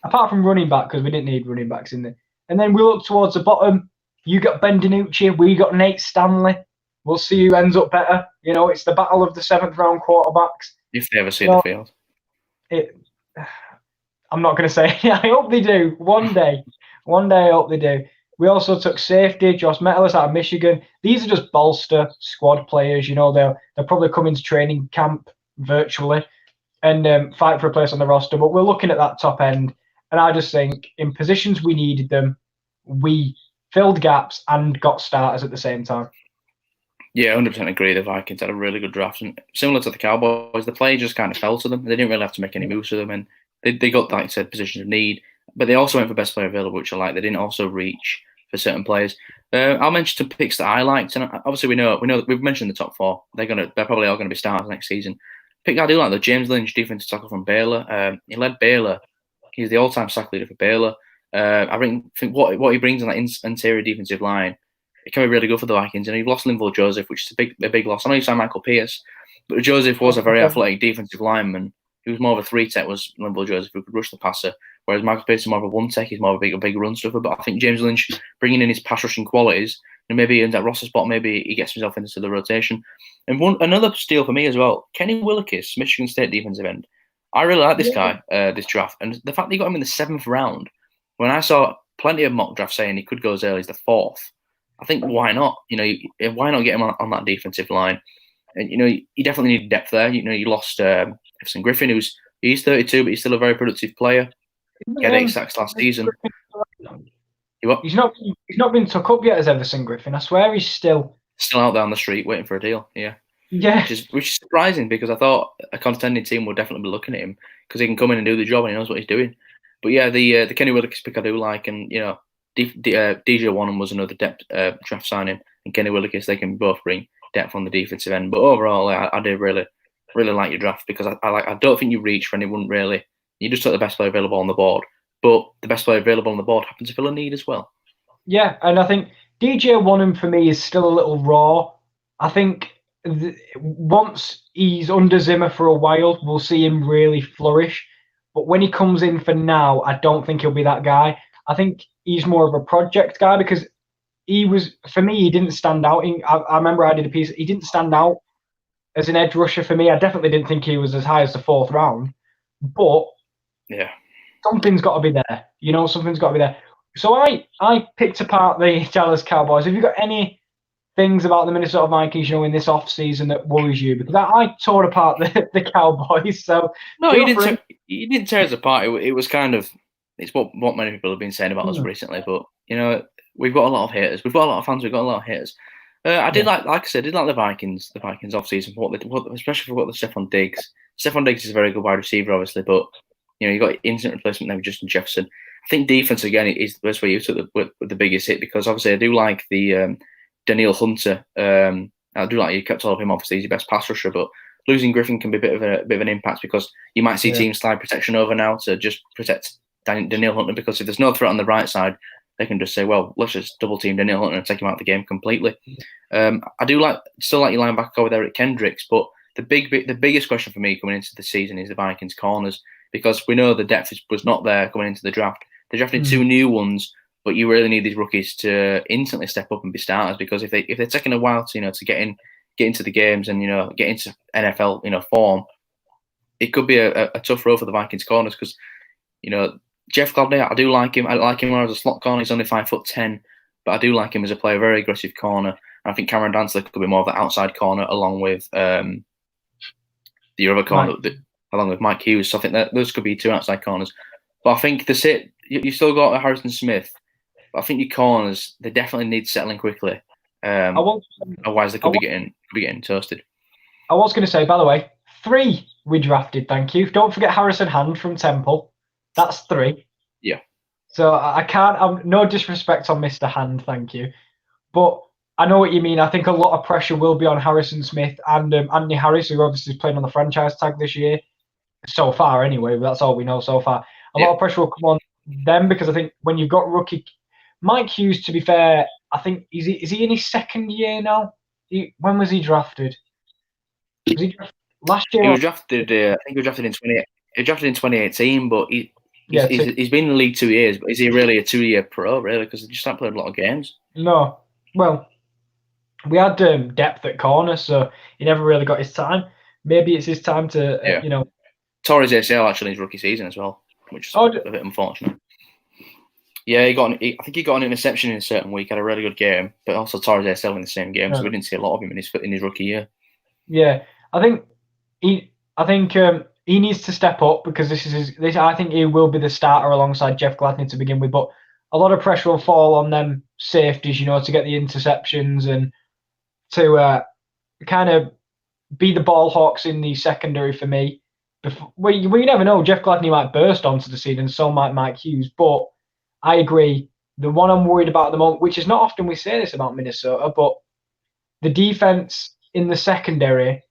Apart from running back, because we didn't need running backs in there. And then we look towards the bottom. You got Ben DiNucci, we got Nate Stanley. We'll see who ends up better. It's the battle of the 7th round quarterbacks. If they ever see the field. I'm not going to say. I hope they do. One day I hope they do. We also took safety, Josh Metellus out of Michigan. These are just bolster squad players. They'll probably come into training camp virtually and fight for a place on the roster. But we're looking at that top end, and I just think in positions we needed them, we filled gaps and got starters at the same time. Yeah, 100% agree. The Vikings had a really good draft, and similar to the Cowboys, the play just kind of fell to them. They didn't really have to make any moves to them, and they got, like I said, positions of need. But they also went for best player available, which I like. They didn't also reach for certain players. I'll mention some picks that I liked, and obviously we know we've mentioned the top 4. They're probably all going to be starters next season. Pick I do like though, James Lynch, defensive tackle from Baylor. He led Baylor. He's the all-time sack leader for Baylor. I think what he brings on that interior defensive line, it can be really good for the Vikings. And you've lost Linval Joseph, which is a big loss. I know you signed Michael Pierce, but Joseph was a very athletic defensive lineman. He was more of a 3-tech, was Linval Joseph, who could rush the passer, whereas Michael Pierce is more of a 1-tech. He's more of a big run stuffer. But I think James Lynch, bringing in his pass rushing qualities, and maybe in that roster spot, maybe he gets himself into the rotation. And another steal for me as well, Kenny Willekes, Michigan State defensive end. I really like this guy, this draft. And the fact that he got him in the 7th round, when I saw plenty of mock drafts saying he could go as early as the 4th, I think why not? Why not get him on that defensive line? And you definitely need depth there. You lost Everson Griffin, he's 32, but he's still a very productive player. He had 8 sacks last season. He's not been took up yet as Everson Griffin. I swear he's still out there on the street waiting for a deal. Yeah. Which is surprising, because I thought a contending team would definitely be looking at him, because he can come in and do the job and he knows what he's doing. But yeah, the Kenny Willekes pick I do like, and DJ Wonnum was another depth draft signing, and Kenny Willekes, they can both bring depth on the defensive end. But overall, I did really like your draft, because I don't think you reach for anyone really. You just took the best player available on the board, but the best player available on the board happens to fill a need as well. Yeah, and I think DJ Wonnum for me is still a little raw. I think once he's under Zimmer for a while, we'll see him really flourish. But when he comes in for now, I don't think he'll be that guy. I think he's more of a project guy, because for me, he didn't stand out. I remember I did a piece, he didn't stand out as an edge rusher for me. I definitely didn't think he was as high as the 4th round. But yeah, something's got to be there. Something's got to be there. So I picked apart the Dallas Cowboys. Have you got any things about the Minnesota Vikings, in this off-season that worries you? Because I tore apart the Cowboys. So no, you didn't tear us apart. It was kind of, it's what many people have been saying about us recently. But we've got a lot of haters. We've got a lot of fans. We've got a lot of haters. I did like I said, I did like the Vikings off-season, especially for what the Stephon Diggs. Stephon Diggs is a very good wide receiver, obviously, but you got instant replacement there with Justin Jefferson. think defense again is that's where you took the biggest hit, because obviously I do like the Daniil Hunter. I do like you kept all of him. Obviously, he's your best pass rusher, but losing Griffin can be a bit of an impact, because you might see teams slide protection over now to just protect Daniil Hunter, because if there's no threat on the right side, they can just say, well, let's just double team Daniil Hunter and take him out of the game completely. I do still like your linebacker over there at Kendricks, but the biggest question for me coming into the season is the Vikings corners, because we know the depth was not there coming into the draft. They drafted two new ones, but you really need these rookies to instantly step up and be starters, because if they're taking a while to to get into the games and get into NFL form, it could be a tough road for the Vikings corners, because Jeff Gladney, I do like him. I like him as a slot corner. He's only 5'10", but I do like him as a player, very aggressive corner. And I think Cameron Dantzler could be more of the outside corner, along with the other corner, along with Mike Hughes. So I think that those could be two outside corners. But I think you still got Harrison Smith. But I think your corners, they definitely need settling quickly. Otherwise, they could be getting toasted. I was going to say, by the way, 3 we drafted. Thank you. Don't forget Harrison Hand from Temple. That's 3. Yeah. So I can't. No disrespect on Mr. Hand, thank you, but I know what you mean. I think a lot of pressure will be on Harrison Smith and Anthony Harris, who obviously is playing on the franchise tag this year. So far, anyway, but that's all we know so far. A lot of pressure will come on them, because I think when you've got rookie Mike Hughes, to be fair, I think is he in his second year now? When was he drafted? Was he drafted last year? He was drafted. I think he was drafted in 2018, but he's been in the league 2 years. But is he really a 2-year pro? Really, because he just haven't played a lot of games. No. Well, we had depth at corner, so he never really got his time. Maybe it's his time to tore his ACL actually in his rookie season as well, which is a bit unfortunate. Yeah, I think he got an interception in a certain week, had a really good game, but also tore his ACL in the same game, so we didn't see a lot of him in his rookie year. Yeah, I think he needs to step up, because I think he will be the starter alongside Jeff Gladney to begin with, but a lot of pressure will fall on them safeties, to get the interceptions and to kind of be the ball hawks in the secondary for me. We never know. Jeff Gladney might burst onto the scene, and so might Mike Hughes. But I agree. The one I'm worried about at the moment, which is not often we say this about Minnesota, but the defense in the secondary,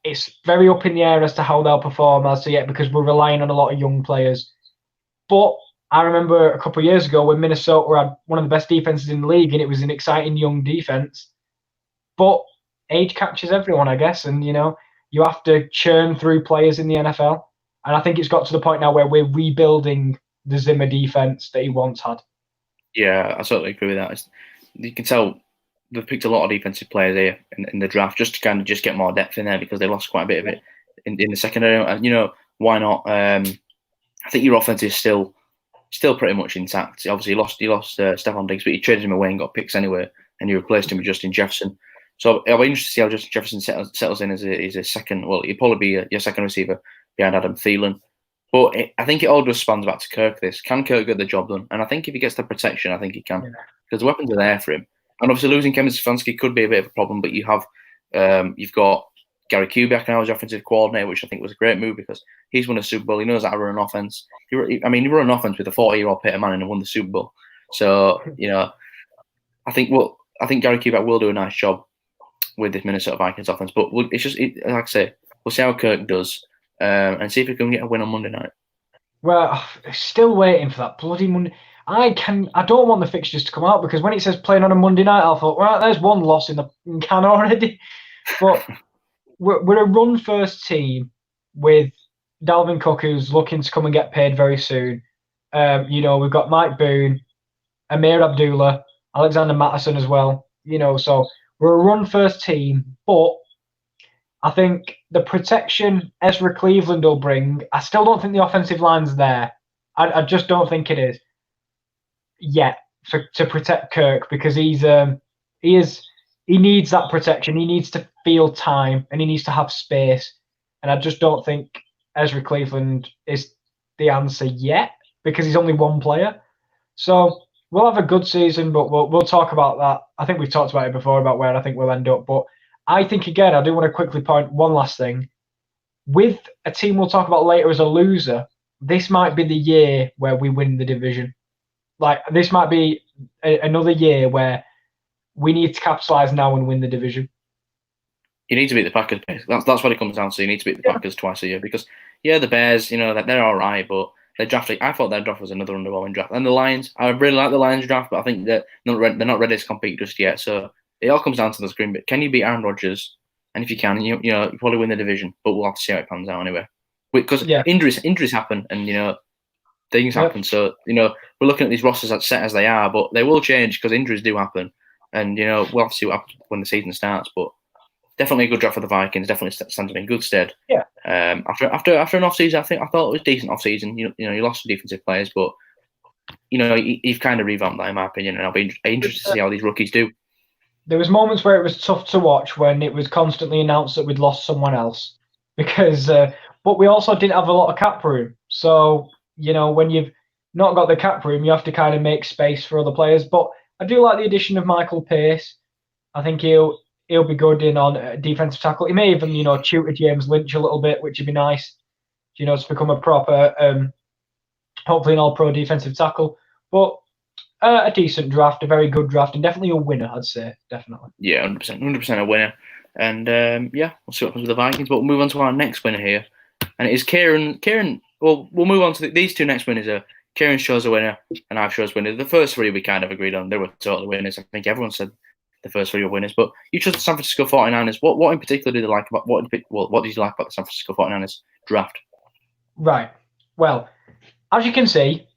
it's very up in the air as to how they'll perform as of yet, because we're relying on a lot of young players. But I remember a couple of years ago when Minnesota had one of the best defenses in the league, and it was an exciting young defense. But age catches everyone, I guess, and you have to churn through players in the NFL. And I think it's got to the point now where we're rebuilding the Zimmer defense that he once had. Yeah, I certainly agree with that. You can tell they've picked a lot of defensive players here in the draft just to kind of just get more depth in there, because they lost quite a bit of it in the secondary. And why not? I think your offense is still pretty much intact. Obviously, you lost Stephon Diggs, but you traded him away and got picks anyway, and you replaced him with Justin Jefferson. So I'll be interested to see how Justin Jefferson settles in as a second. Well, he'll probably be your second receiver behind Adam Thielen. But I think it all just spans back to Kirk. Can Kirk get the job done? And I think if he gets the protection, I think he can, because the weapons are there for him. And obviously losing Kevin Stefanski could be a bit of a problem, but you've got Gary Kubiak now as offensive coordinator, which I think was a great move, because he's won a Super Bowl. He knows how to run an offense. He run an offense with a 40-year-old Peyton Manning and won the Super Bowl. So I think Gary Kubiak will do a nice job with this Minnesota Vikings offense. But it's just like I say, we'll see how Kirk does and see if he can get a win on Monday night. Well, still waiting for that bloody Monday. I don't want the fixtures to come out, because when it says playing on a Monday night, I thought, well, there's one loss in the can already. But we're a run-first team with Dalvin Cook, who's looking to come and get paid very soon. We've got Mike Boone, Amir Abdullah, Alexander Mattison as well. So we're a run-first team, but I think the protection Ezra Cleveland will bring, I still don't think the offensive line's there. I just don't think it is yet to protect Kirk, because he needs that protection. He needs to feel time, and he needs to have space. And I just don't think Ezra Cleveland is the answer yet, because he's only one player. So we'll have a good season, but we'll talk about that. I think we've talked about it before, about where I think we'll end up. But I think, again, I do want to quickly point one last thing. With a team we'll talk about later as a loser, this might be the year where we win the division. Like, this might be another year where we need to capitalise now and win the division. You need to beat the Packers. That's what it comes down to. You need to beat the Packers twice a year because, the Bears, they're all right, but they drafted. I thought their draft was another underwhelming draft. And the Lions, I really like the Lions draft, but I think that they're not ready to compete just yet. So it all comes down to the screen bit. Can you beat Aaron Rodgers? And if you can, you probably win the division. But we'll have to see how it pans out anyway. Because injuries happen, and things happen. So we're looking at these rosters as set as they are, but they will change because injuries do happen. And we'll have to see what happens when the season starts. But definitely a good draft for the Vikings. Definitely stands in good stead. Yeah. After an off season, I thought it was decent off season. You lost some defensive players, but you've kind of revamped that in my opinion, and I'll be interested to see how these rookies do. There was moments where it was tough to watch when it was constantly announced that we'd lost someone else because, but we also didn't have a lot of cap room. So when you've not got the cap room, you have to kind of make space for other players. But I do like the addition of Michael Pace. I think he'll be good in on defensive tackle. He may even tutor James Lynch a little bit, which would be nice. To become a proper, hopefully an all-pro defensive tackle. But a decent draft, a very good draft, and definitely a winner, I'd say, definitely. Yeah, 100% a winner. And we'll see what happens with the Vikings. But we'll move on to our next winner here, and it is Kieran. Well, we'll move on to these two next winners. Kieran shows a winner, and I've shows winner. The first three we kind of agreed on; they were totally winners. I think everyone said the first three were winners. But you chose the San Francisco 49ers. What in particular did you like about what did you like about the San Francisco 49ers draft? Right. Well, as you can see,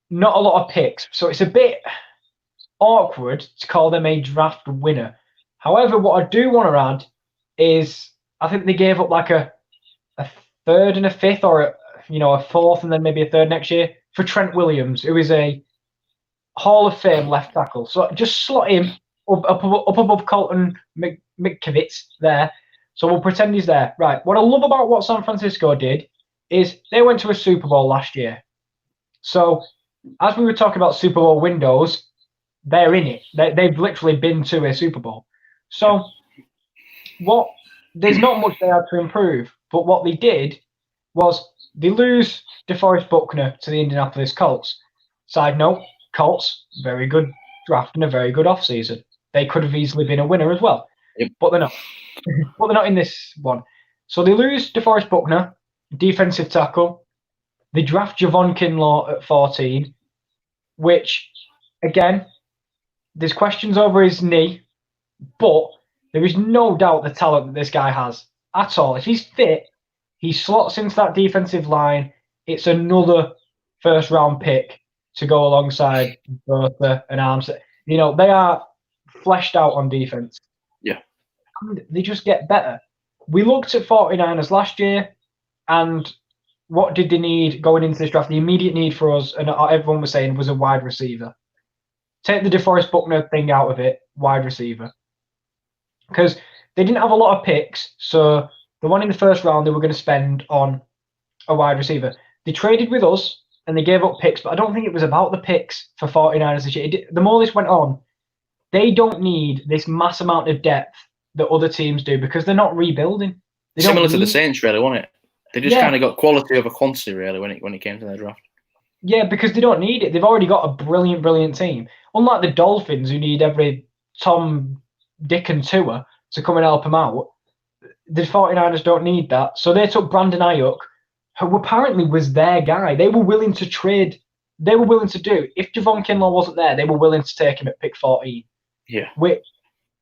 not a lot of picks, so it's a bit awkward to call them a draft winner. However, what I do want to add is I think they gave up like a third and a fifth, or a fourth and then maybe a third next year for Trent Williams, who is a Hall of Fame left tackle. So just slot him up above Colton McKivitz there. So we'll pretend he's there. Right. What I love about what San Francisco did is they went to a Super Bowl last year. So as we were talking about Super Bowl windows, they're in it. They've literally been to a Super Bowl. So there's not much they had to improve, but what they did was they lose DeForest Buckner to the Indianapolis Colts. Side note, Colts, very good draft and a very good offseason. They could have easily been a winner as well, but they're not. But they're not in this one. So they lose DeForest Buckner, defensive tackle. They draft Javon Kinlaw at 14, which, again, there's questions over his knee, but there is no doubt the talent that this guy has at all. If he's fit, he slots into that defensive line. It's another first-round pick to go alongside Bertha and Armstead. They are fleshed out on defense. Yeah. And they just get better. We looked at 49ers last year, and what did they need going into this draft? The immediate need for us, and everyone was saying, was a wide receiver. Take the DeForest Buckner thing out of it, wide receiver. Because they didn't have a lot of picks, so the one in the first round they were going to spend on a wide receiver. They traded with us, and they gave up picks, but I don't think it was about the picks for 49ers this year. The more this went on, they don't need this mass amount of depth that other teams do because they're not rebuilding. Similar to the Saints, really, wasn't it? They just kind of got quality over quantity, really, when it came to their draft. Yeah, because they don't need it. They've already got a brilliant, brilliant team. Unlike the Dolphins, who need every Tom, Dick, and Tua to come and help them out, the 49ers don't need that. So they took Brandon Ayuk, who apparently was their guy. They were willing to trade. They were willing to do. If Javon Kinlaw wasn't there, they were willing to take him at pick 14. Yeah.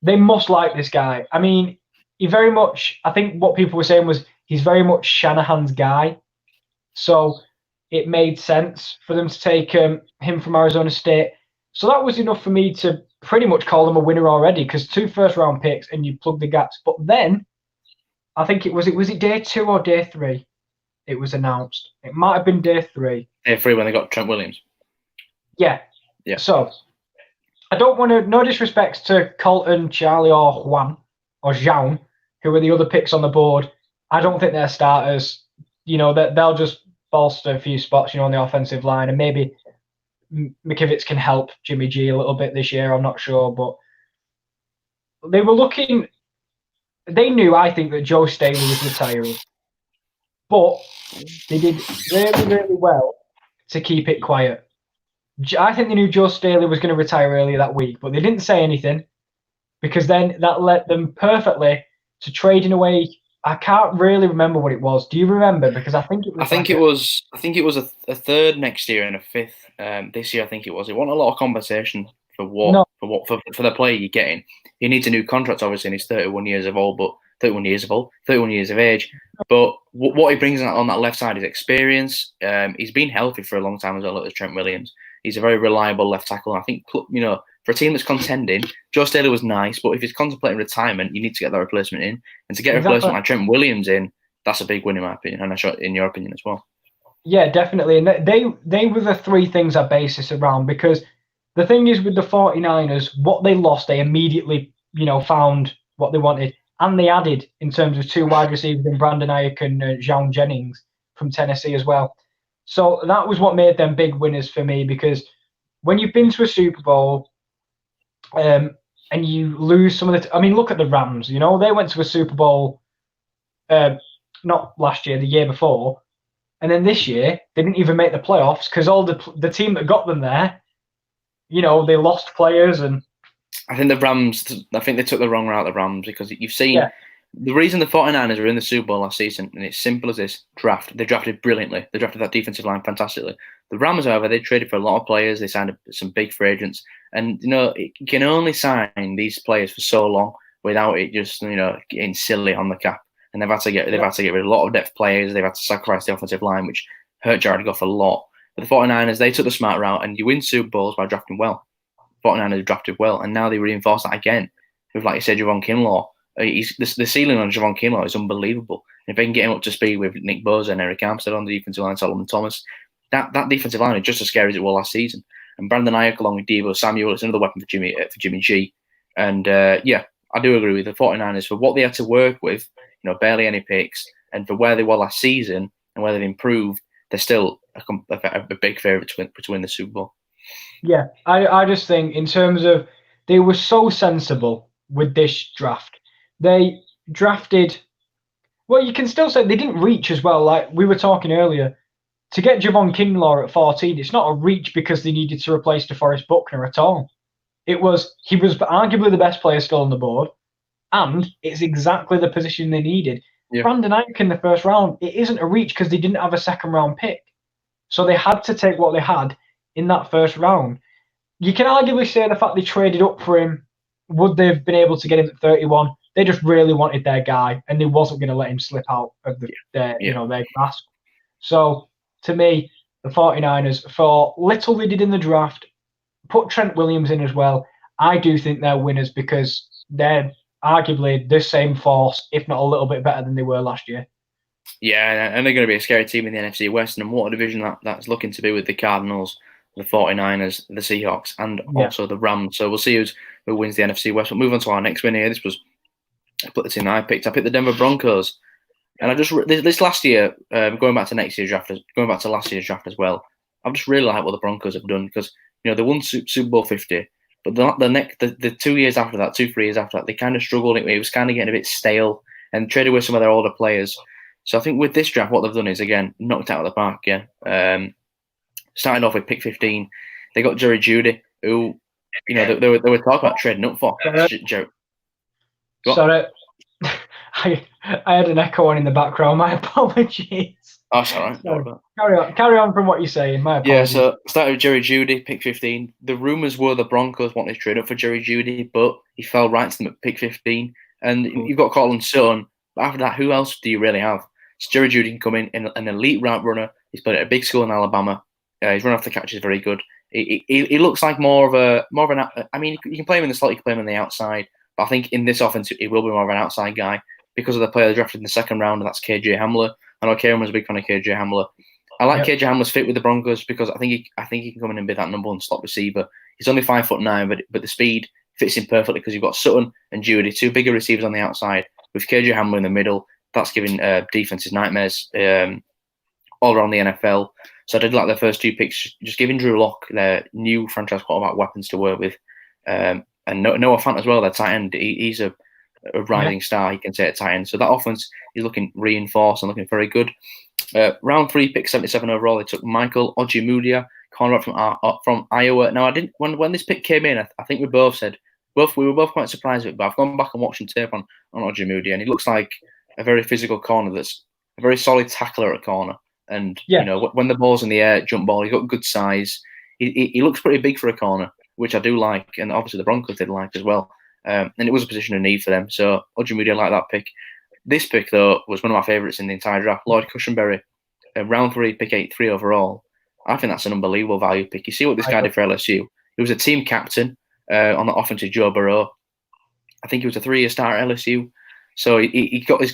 They must like this guy. I mean, he very much, I think what people were saying was he's very much Shanahan's guy. So it made sense for them to take him from Arizona State. So that was enough for me to pretty much call them a winner already because 2 first-round picks and you plug the gaps. But then, I think was it day 2 or day 3? It was announced. It might have been day 3. Day 3 when they got Trent Williams. Yeah. So, I don't want to, no disrespect to Colton, Charlie, or Juan, or Jean, who were the other picks on the board. I don't think they're starters. They'll just bolster a few spots, on the offensive line, and maybe McKivitz can help Jimmy G a little bit this year. I'm not sure, but they were looking. They knew, I think, that Joe Staley was retiring, but they did really, really well to keep it quiet. I think they knew Joe Staley was going to retire earlier that week, but they didn't say anything because then that led them perfectly to trading away. I can't really remember what it was. Do you remember? Because I think it was. I think it was a third next year and a fifth this year. I think it was. It wasn't a lot of compensation for No, the player you're getting. He needs a new contract, obviously, and he's 31 years of old, but 31 years of age. But what he brings on that left side is experience. He's been healthy for a long time as well as Trent Williams. He's a very reliable left tackle. I think, for a team that's contending, Joe Staley was nice, but if he's contemplating retirement, you need to get that replacement in. And to get a replacement like Trent Williams in, that's a big win in my opinion, and I'm sure in your opinion as well. Yeah, definitely. And they were the three things I base this around, because the thing is with the 49ers, what they lost, they immediately, found what they wanted. And they added in terms of two wide receivers in Brandon Ayuk and Jean Jennings from Tennessee as well. So that was what made them big winners for me, because when you've been to a Super Bowl and you lose some of the... look at the Rams. They went to a Super Bowl not last year, the year before. And then this year, they didn't even make the playoffs because all the team that got them there, they lost players. And I think they took the wrong route, the Rams, because you've seen the reason the 49ers were in the Super Bowl last season, and it's simple as this: draft. They drafted brilliantly. They drafted that defensive line fantastically. The Rams, however, they traded for a lot of players. They signed some big free agents, and you can only sign these players for so long without it just getting silly on the cap. And they've had to get rid of a lot of depth players. They've had to sacrifice the offensive line, which hurt Jared Goff a lot. But the 49ers, they took the smart route, and you win Super Bowls by drafting well. 49ers drafted well, and now they reinforce that again with, like you said, Javon Kinlaw. The ceiling on Javon Kinlaw is unbelievable. And if they can get him up to speed with Nick Bosa and Eric Armstead on the defensive line, Solomon Thomas, that defensive line is just as scary as it was last season. And Brandon Ayuk along with Deebo Samuel, it's another weapon for Jimmy G. And I do agree with the 49ers for what they had to work with. Barely any picks, and for where they were last season and where they've improved, they're still a big favourite to win the Super Bowl. Yeah, I just think in terms of they were so sensible with this draft. They drafted, well, you can still say they didn't reach as well. Like we were talking earlier, to get Javon Kinlaw at 14, it's not a reach because they needed to replace DeForest Buckner at all. He was arguably the best player still on the board. And it's exactly the position they needed. Yeah. Brandon Ayuk in the first round, it isn't a reach because they didn't have a second round pick. So they had to take what they had in that first round. You can arguably say the fact they traded up for him, would they have been able to get him at 31? They just really wanted their guy, and they wasn't going to let him slip out of their grasp. So to me, the 49ers, for little they did in the draft, put Trent Williams in as well. I do think they're winners because they're arguably the same force, if not a little bit better than they were last year. Yeah, and they're going to be a scary team in the NFC West, and what a division that's looking to be with the Cardinals, the 49ers, the Seahawks, and also the Rams. So we'll see who wins the NFC West. We'll move on to our next win here. This was the team I picked. I picked the Denver Broncos, and I just this last year, going back to last year's draft as well. I just really like what the Broncos have done because they won Super Bowl 50. But the 2 years after that, 2-3 years after that, they kind of struggled. It was kind of getting a bit stale and traded away some of their older players. So I think with this draft, what they've done is, again, knocked out of the park again. Starting off with pick 15, they got Jerry Jeudy, who, they were talking about trading up for. Sorry. I had an echo on in the background. My apologies. Oh, that's all right. Sorry. Carry on from what you're saying. My apologies. Yeah, so started with Jerry Jeudy, pick 15. The rumours were the Broncos wanted to trade up for Jerry Jeudy, but he fell right to them at pick 15. And you've got Cortland Sutton. But after that, who else do you really have? So Jerry Jeudy can come in, an elite route runner. He's played at a big school in Alabama. His run off the catch is very good. He looks like more of an. I mean, you can play him in the slot, you can play him on the outside. But I think in this offense, he will be more of an outside guy because of the player drafted in the second round, and that's KJ Hamler. I know Kieran was a big fan of KJ Hamler. I like KJ Hamler's fit with the Broncos because I think he can come in and be that number one slot receiver. He's only 5'9", but the speed fits in perfectly because you've got Sutton and Jeudy, two bigger receivers on the outside, with KJ Hamler in the middle. That's giving defenses nightmares all around the NFL. So I did like their first two picks, just giving Drew Lock their new franchise quarterback weapons to work with. And Noah Fant as well, their tight end. He's a rising star, you can say, at tight end. So that offense is looking reinforced and looking very good. Round 3, pick 77 overall. They took Michael Ojemudia, cornerback from Iowa. Now, I didn't when this pick came in. I think we both said we were both quite surprised with it. But I've gone back and watched some tape on Ojemudia, and he looks like a very physical corner. That's a very solid tackler at corner. And when the ball's in the air, jump ball, he's got good size. He looks pretty big for a corner, which I do like, and obviously the Broncos did like as well. And it was a position of need for them. So Ojemudia liked that pick. This pick, though, was one of my favourites in the entire draft. Lloyd Cushenberry, round 3, pick 83 overall. I think that's an unbelievable value pick. You see what this guy did for LSU. He was a team captain on the offensive Joe Burrow. I think he was a 3-year starter at LSU. So he's got the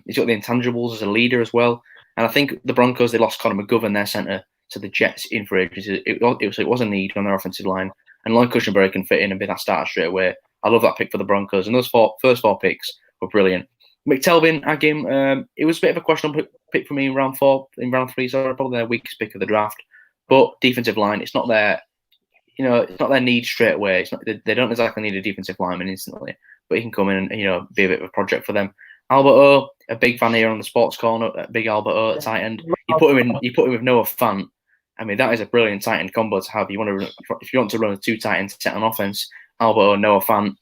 intangibles as a leader as well. And I think the Broncos, they lost Connor McGovern, their centre, to the Jets in free agency. It was a need on their offensive line. And Lloyd Cushenberry can fit in and be that starter straight away. I love that pick for the Broncos. And those first four picks were brilliant. McTelvin, Agim, it was a bit of a questionable pick for me in round 3, so probably their weakest pick of the draft. But defensive line, it's not their need straight away. It's not, they don't exactly need a defensive lineman instantly, but he can come in and be a bit of a project for them. Albert O, a big fan here on the sports corner, big Albert O at tight end. You put him with Noah Fant. I mean, that is a brilliant tight end combo to have. If you want to run a 2 tight end set on offense, Albert O, Noah Fant,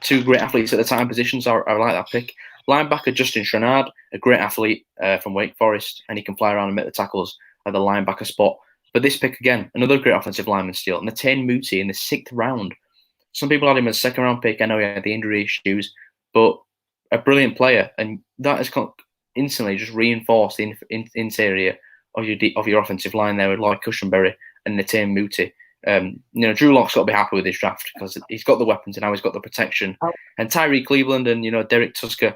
2 great athletes at the tight end positions. I like that pick. Linebacker Justin Chouinard, a great athlete from Wake Forest, and he can fly around and make the tackles at the linebacker spot. But this pick again, another great offensive lineman steal, Nathan Muti in the 6th round. Some people had him as a 2nd round pick. I know he had the injury issues, but a brilliant player, and that has instantly just reinforced the interior of your offensive line there with Lloyd Cushenberry and Nathan Muti. Drew Lock's got to be happy with his draft because he's got the weapons and now he's got the protection. And Tyree Cleveland and Derek Tusker,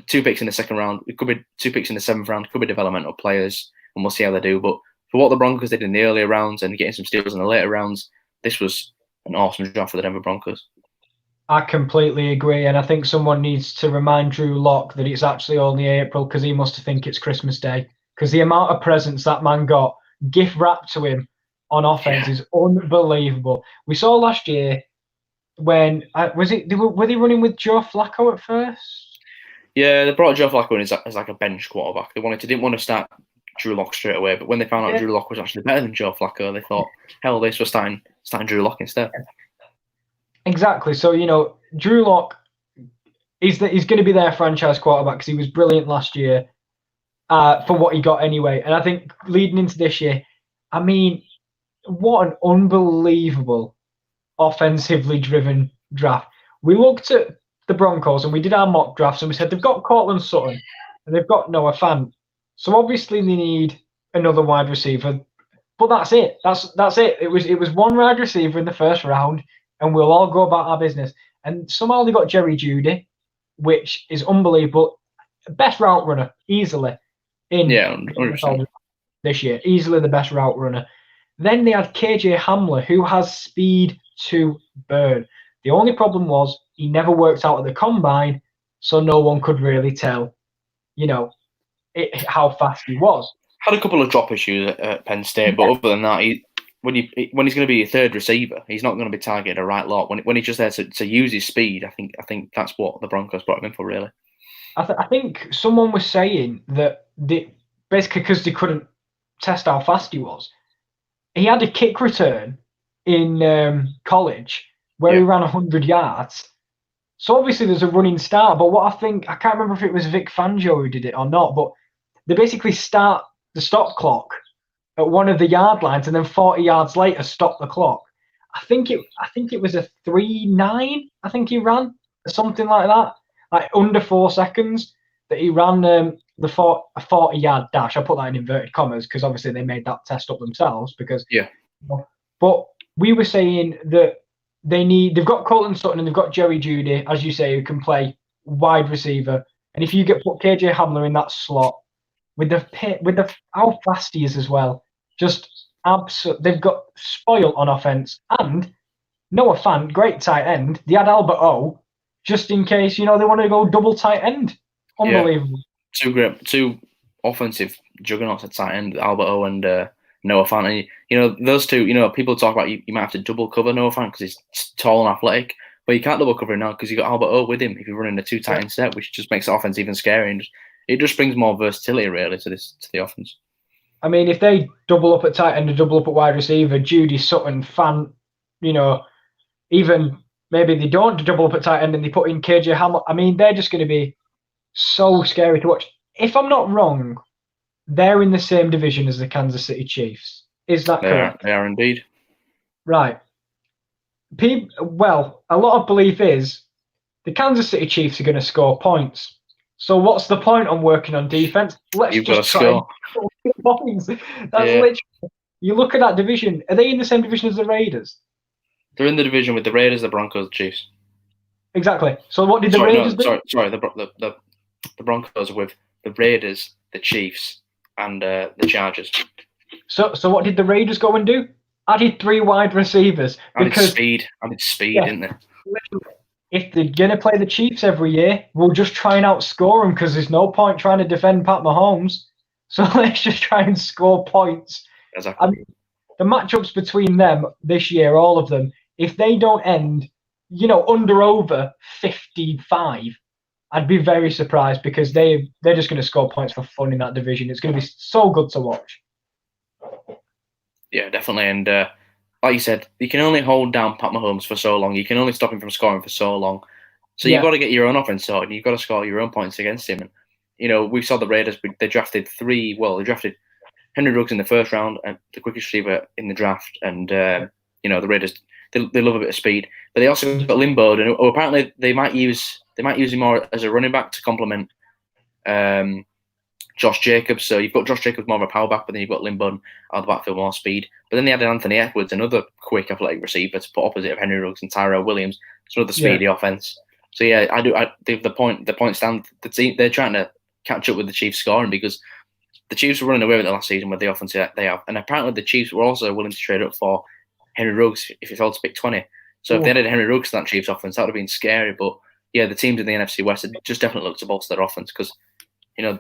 2 picks in the 2nd round. It could be 2 picks in the 7th round. Could be developmental players, and we'll see how they do. But for what the Broncos did in the earlier rounds and getting some steals in the later rounds, this was an awesome draft for the Denver Broncos. I completely agree, and I think someone needs to remind Drew Lock that it's actually only April because he must think it's Christmas Day. Because the amount of presents that man got gift wrapped to him on offense is unbelievable. We saw last year when were they running with Joe Flacco at first? Yeah, they brought Joe Flacco in as like a bench quarterback. They didn't want to start Drew Lock straight away, but when they found out Drew Lock was actually better than Joe Flacco, they thought, hell, this was starting Drew Lock instead. Exactly. So Drew Lock he's going to be their franchise quarterback because he was brilliant last year for what he got anyway. And I think leading into this year, I mean, what an unbelievable offensively driven draft. We looked at the Broncos and we did our mock drafts and we said they've got Cortland Sutton and they've got Noah Fant. So obviously they need another wide receiver. But that's it. That's it. It was 1 wide receiver in the 1st round and we'll all go about our business. And somehow they got Jerry Jeudy, which is unbelievable. Best route runner, easily. In 100%. This year. Easily the best route runner. Then they had KJ Hamler, who has speed to burn. The only problem was he never worked out at the combine, so no one could really tell, how fast he was. Had a couple of drop issues at Penn State, but other than that, when he's going to be a 3rd receiver, he's not going to be targeted a right lot. When he's just there to use his speed, I think that's what the Broncos brought him in for, really. I think someone was saying that basically because they couldn't test how fast he was, he had a kick return in college where he ran 100 yards. So obviously there's a running start, but I can't remember if it was Vic Fangio who did it or not, but they basically start the stop clock at one of the yard lines and then 40 yards later stop the clock. I think it was a 3.9, I think he ran, something like that, like under 4 seconds that he ran a 40-yard dash. I put that in inverted commas because obviously they made that test up themselves but we were saying that they've got Colton Sutton and they've got Jerry Jeudy, as you say, who can play wide receiver. And if you put KJ Hamler in that slot with the how fast he is as well, just absolute. They've got spoiled on offense. And Noah Fant, great tight end. They had Albert O, just in case they want to go double tight end. Unbelievable. Yeah. Two offensive juggernauts at tight end, Albert O and Noah Fant. And, those two, people talk about you might have to double cover Noah Fant because he's tall and athletic, but you can't double cover him now because you got Albert O with him if you're running a 2 tight end set, which just makes the offense even scarier. And it just brings more versatility really to the offense. I mean, if they double up at tight end and double up at wide receiver, Judy, Sutton, Fant, even maybe they don't double up at tight end and they put in KJ Hamilton. I mean, they're just going to be so scary to watch. If I'm not wrong, they're in the same division as the Kansas City Chiefs. Is that correct? They are indeed. Right. Well, a lot of belief is the Kansas City Chiefs are going to score points. So what's the point on working on defense? You've got to score points. That's literally. You look at that division. Are they in the same division as the Raiders? They're in the division with the Raiders, the Broncos, the Chiefs. Exactly. So what did the Raiders do? Sorry. The Broncos are with the Raiders, the Chiefs, and the Chargers. So what did the Raiders go and do? Added 3 wide receivers. Added speed, didn't they? If they're going to play the Chiefs every year, we'll just try and outscore them because there's no point trying to defend Pat Mahomes. So let's just try and score points. Exactly. I mean, the matchups between them this year, all of them, if they don't end, under over 55, I'd be very surprised because they're just going to score points for fun in that division. It's going to be so good to watch. Yeah, definitely. And like you said, you can only hold down Pat Mahomes for so long. You can only stop him from scoring for so long. So you've got to get your own offense sorted. You've got to score your own points against him. And, we saw the Raiders, they drafted Henry Ruggs in the first round and the quickest receiver in the draft. And, the Raiders, they love a bit of speed. But they also got Lynn Bowden, who apparently they might use him more as a running back to complement Josh Jacobs. So you've got Josh Jacobs more of a power back, but then you've got Lynn Bowden out of the backfield, more speed. But then they added Anthony Edwards, another quick athletic receiver, to put opposite of Henry Ruggs and Tyrell Williams. It's another speedy offense. So the point stand. The team, they're trying to catch up with the Chiefs scoring because the Chiefs were running away with it last season with the offense they have, and apparently the Chiefs were also willing to trade up for Henry Ruggs if he fell to pick 20. So if they added Henry Ruggs to that Chiefs offense, that would have been scary. But yeah, the teams in the NFC West just definitely look to bolster their offense because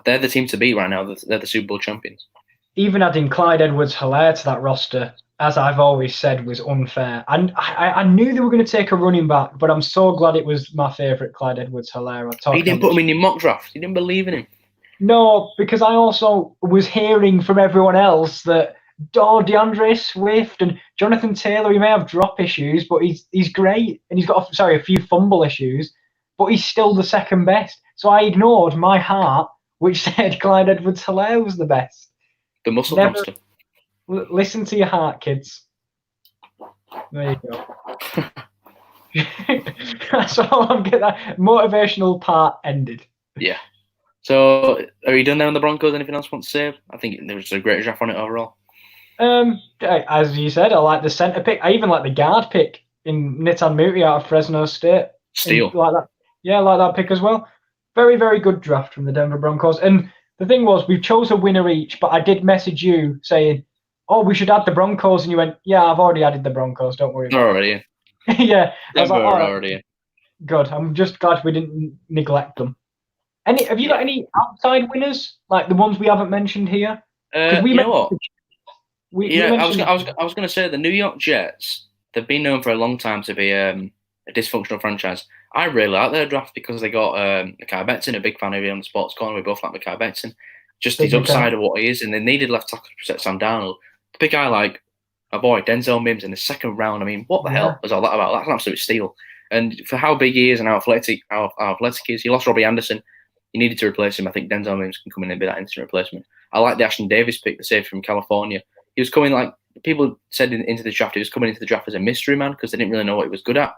they're the team to beat right now. They're the Super Bowl champions. Even adding Clyde Edwards-Helaire to that roster, as I've always said, was unfair. And I knew they were going to take a running back, but I'm so glad it was my favourite, Clyde Edwards-Helaire. You didn't put him in your mock draft. You didn't believe in him. No, because I also was hearing from everyone else that DeAndre Swift and Jonathan Taylor, he may have drop issues, but he's great. And he's got, a few fumble issues, but he's still the second best. So I ignored my heart, which said Clyde Edwards-Helaire was the best. The muscle monster. Listen to your heart, kids. There you go. That's all I'm getting. That motivational part ended. Yeah. So, are you done there on the Broncos? Anything else you want to say? I think there was a great draft on it overall. As you said, I like the centre pick. I even like the guard pick in Nitan Muti out of Fresno State. Steal. Like that. Yeah, I like that pick as well. Very, very good draft from the Denver Broncos. And the thing was, we chose a winner each, but I did message you saying, "Oh, we should add the Broncos," and you went, "Yeah, I've already added the Broncos. Don't worry." They're already in. Yeah, I was like, already in. Good. I'm just glad we didn't neglect them. Have you got any outside winners, like the ones we haven't mentioned here? You know what? I was going to say the New York Jets. They've been known for a long time to be a dysfunctional franchise. I really like their draft because they got Mekhi Becton, a big fan of him on the sports corner. We both like Mekhi Becton. Just his upside of what he is, and they needed left tackle to protect Sam Darnold. The big guy like my boy Denzel Mims in the second round. I mean, what the hell was all that about? That's an absolute steal. And for how big he is and how athletic he is, you lost Robbie Anderson. You needed to replace him. I think Denzel Mims can come in and be that instant replacement. I like the Ashton Davis pick, the safety from California. He was coming like people said into the draft. He was coming into the draft as a mystery man because they didn't really know what he was good at.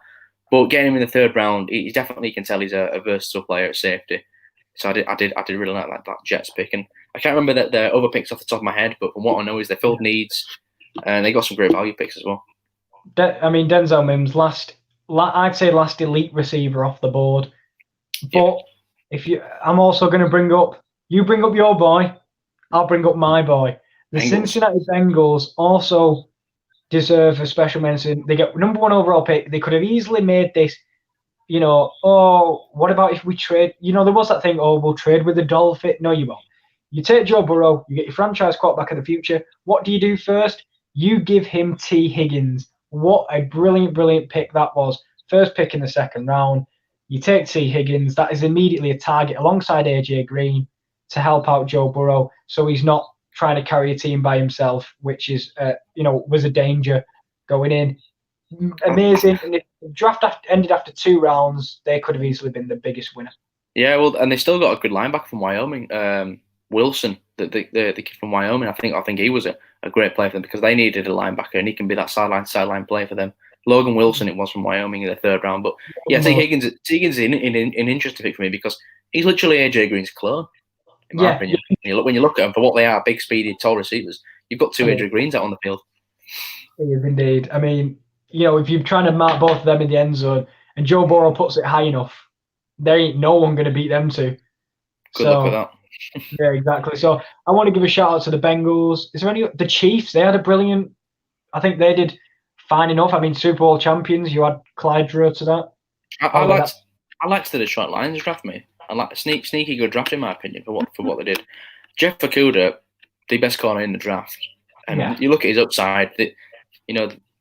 But getting him in the third round, he definitely can tell he's a versatile player at safety. So I did really like that Jets pick, and I can't remember the other picks off the top of my head. But from what I know is they filled needs, and they got some great value picks as well. Denzel Mims, I'd say last elite receiver off the board. But I'm also going to bring up your boy, I'll bring up my boy. The Cincinnati Bengals also deserve a special mention. They get number 1 overall pick. They could have easily made this, what about if we trade? There was that thing, we'll trade with the Dolphins. No, you won't. You take Joe Burrow, you get your franchise quarterback of the future. What do you do first? You give him T. Higgins. What a brilliant, brilliant pick that was. First pick in the second round. You take T. Higgins. That is immediately a target alongside AJ Green to help out Joe Burrow, so he's not trying to carry a team by himself, which is, was a danger going in. Amazing. And if the draft ended after 2 rounds, they could have easily been the biggest winner. Yeah, well, and they still got a good linebacker from Wyoming, Wilson, the kid from Wyoming. I think he was a great player for them because they needed a linebacker, and he can be that sideline play for them. Logan Wilson, it was from Wyoming in the 3rd round, but yeah, T Higgins is an interesting pick for me because he's literally AJ Green's clone, in my opinion. When you look at them for what they are, big, speedy, tall receivers, you've got 2 AJ Greens out on the field. He is indeed. I mean, if you're trying to mark both of them in the end zone, and Joe Burrow puts it high enough, there ain't no one going to beat them two. Good luck with that. Yeah, exactly. So I want to give a shout out to the Bengals. Is there the Chiefs? They had a brilliant. I think they did fine enough. I mean, Super Bowl champions. You had Clyde Drew to that. I liked the Detroit Lions draft. Me, I like a sneaky good draft in my opinion for what they did. Jeff Okudah, the best corner in the draft, and you look at his upside.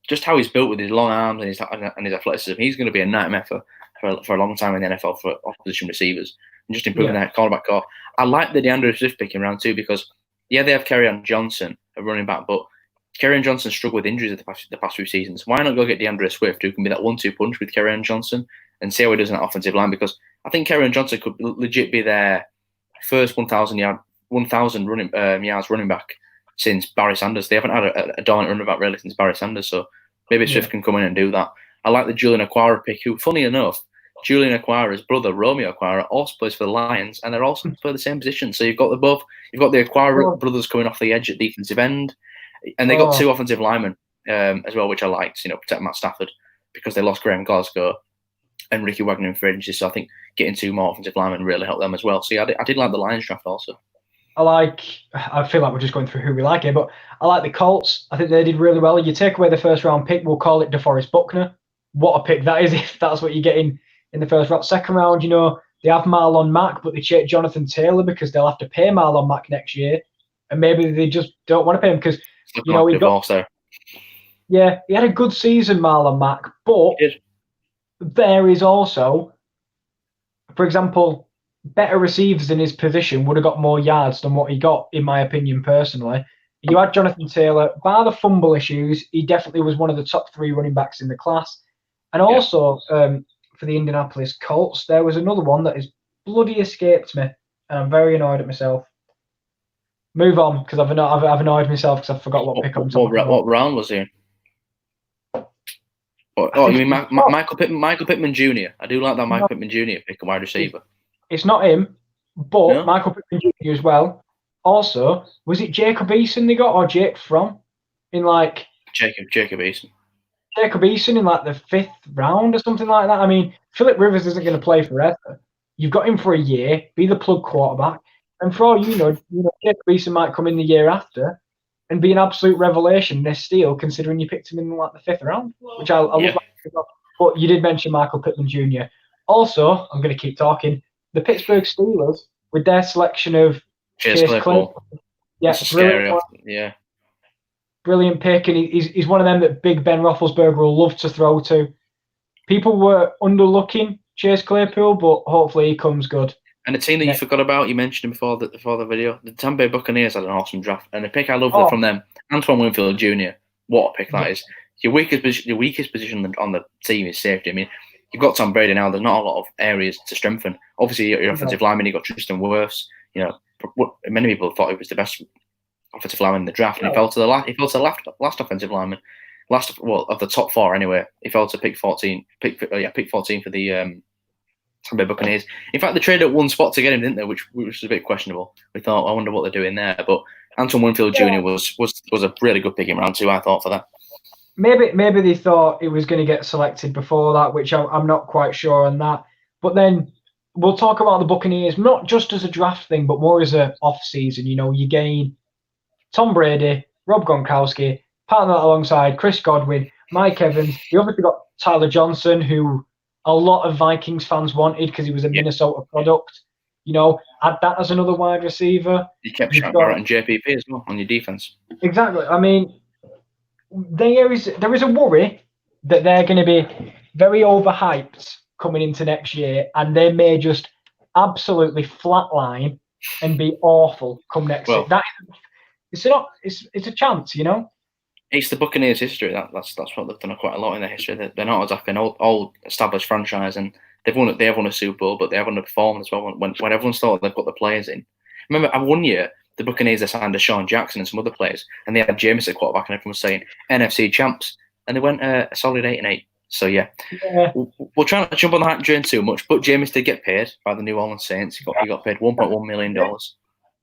Just how he's built with his long arms and his athleticism. He's going to be a nightmare for a long time in the NFL for opposition receivers and just improving that cornerback core. I like the DeAndre Swift pick in round 2 because they have Kerryon Johnson, a running back, but Kerryon Johnson struggled with injuries the past few seasons. Why not go get DeAndre Swift, who can be that 1-2 punch with Kerryon Johnson, and see how he does in that offensive line? Because I think Kerryon Johnson could legit be their first 1,000 yards running back since Barry Sanders. They haven't had a dominant running back really since Barry Sanders, so maybe Swift can come in and do that. I like the Julian Okwara pick, who, funny enough, Julian Okwara's brother, Romeo Okwara, also plays for the Lions, and they're also play the same position. So you've got the Okwara brothers coming off the edge at defensive end, and they got 2 offensive linemen as well, which I liked, protect Matt Stafford, because they lost Graham Glasgow and Ricky Wagner in free agency. So I think getting 2 more offensive linemen really helped them as well. So yeah, I did like the Lions draft also. I feel like we're just going through who we like here, but I like the Colts. I think they did really well. You take away the 1st round pick, we'll call it DeForest Buckner. What a pick that is, if that's what you're getting in the 1st round. 2nd round, they have Marlon Mack, but they take Jonathan Taylor because they'll have to pay Marlon Mack next year. And maybe they just don't want to pay him because, he had a good season, Marlon Mack, but there is also, for example, better receivers in his position would have got more yards than what he got, in my opinion, personally. You had Jonathan Taylor. Bar the fumble issues, he definitely was one of the top 3 running backs in the class. And also, for the Indianapolis Colts, there was another one that has bloody escaped me, and I'm very annoyed at myself. Move on, because I've annoyed myself because I forgot what pick I'm talking about. What round was he? You mean Michael Pittman Jr.? I do like that Michael Pittman Jr. pick, a wide receiver. It's not him, but Michael Pittman Jr. as well. Also, was it Jacob Eason they got, or Jake Fromm in Jacob Eason? Jacob Eason in the 5th round or something like that. I mean, Phillip Rivers isn't going to play forever. You've got him for a year, be the plug quarterback, and for all you know, Jacob Eason might come in the year after and be an absolute revelation and a steal, considering you picked him in the 5th round, which I love. But you did mention Michael Pittman Jr. Also, I'm going to keep talking. The Pittsburgh Steelers, with their selection of Chase Claypool. Yeah, brilliant pick, and he's one of them that Big Ben Roethlisberger will love to throw to. People were underlooking Chase Claypool, but hopefully he comes good. And the team that you forgot about, you mentioned him before the video, the Tampa Bay Buccaneers had an awesome draft, and the pick I love from them, Antoine Winfield Jr. What a pick that is! Your weakest position on the team is safety. I mean, you've got Tom Brady now. There's not a lot of areas to strengthen. Obviously, your offensive lineman, you got Tristan Wirfs. Many people thought he was the best offensive lineman in the draft, and he fell to the last offensive lineman, of the top 4 anyway. He fell to pick 14 for the Tampa Bay Buccaneers. In fact, they traded at 1 spot to get him, didn't they? Which was a bit questionable. We thought, I wonder what they're doing there. But Antoine Winfield Jr. was a really good pick in round 2, I thought, for that. Maybe they thought it was going to get selected before that, which I'm not quite sure on that. But then we'll talk about the Buccaneers, not just as a draft thing, but more as a off-season. You gain Tom Brady, Rob Gronkowski, partner that alongside Chris Godwin, Mike Evans. You obviously got Tyler Johnson, who a lot of Vikings fans wanted because he was a Minnesota product. Add that as another wide receiver. You kept Shaq Barrett and JPP as well on your defense. Exactly. I mean, there is a worry that they're going to be very overhyped coming into next year, and they may just absolutely flatline and be awful come next Well, season. It's a chance, you know. It's the Buccaneers' history. That's what they've done quite a lot in their history. They're not exactly an old established franchise, and they have won a Super Bowl, but they have underperformed as well. When everyone thought they put the players in, remember, one year the Buccaneers they signed Deshaun Jackson and some other players, and they had Jameis at quarterback, and everyone was saying NFC champs, and they went a solid 8-8. So yeah. We'll try not to jump on the hype train too much, but Jameis did get paid by the New Orleans Saints. He got paid $1.1 million.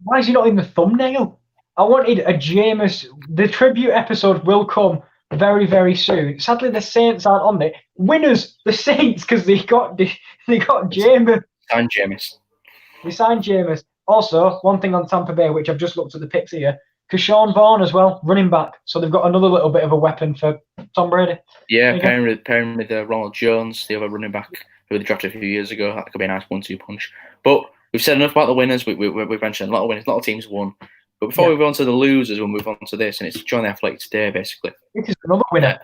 Why is he not in the thumbnail? I wanted a Jameis. The tribute episode will come very, very soon. Sadly, the Saints aren't on it. Winners, the Saints, because they got Jameis. Signed Jameis. They signed Jameis. Also, one thing on Tampa Bay, which I've just looked at the picks here, Keyshawn Vaughn as well, running back. So they've got another little bit of a weapon for Tom Brady. Yeah, pairing with Ronald Jones, the other running back who they drafted a few years ago. That could be a nice 1-2 punch. But we've said enough about the winners. We've mentioned a lot of winners. A lot of teams won. But before we move on to the losers, we'll move on to this, and it's Join the Athletic today, basically. This is another winner.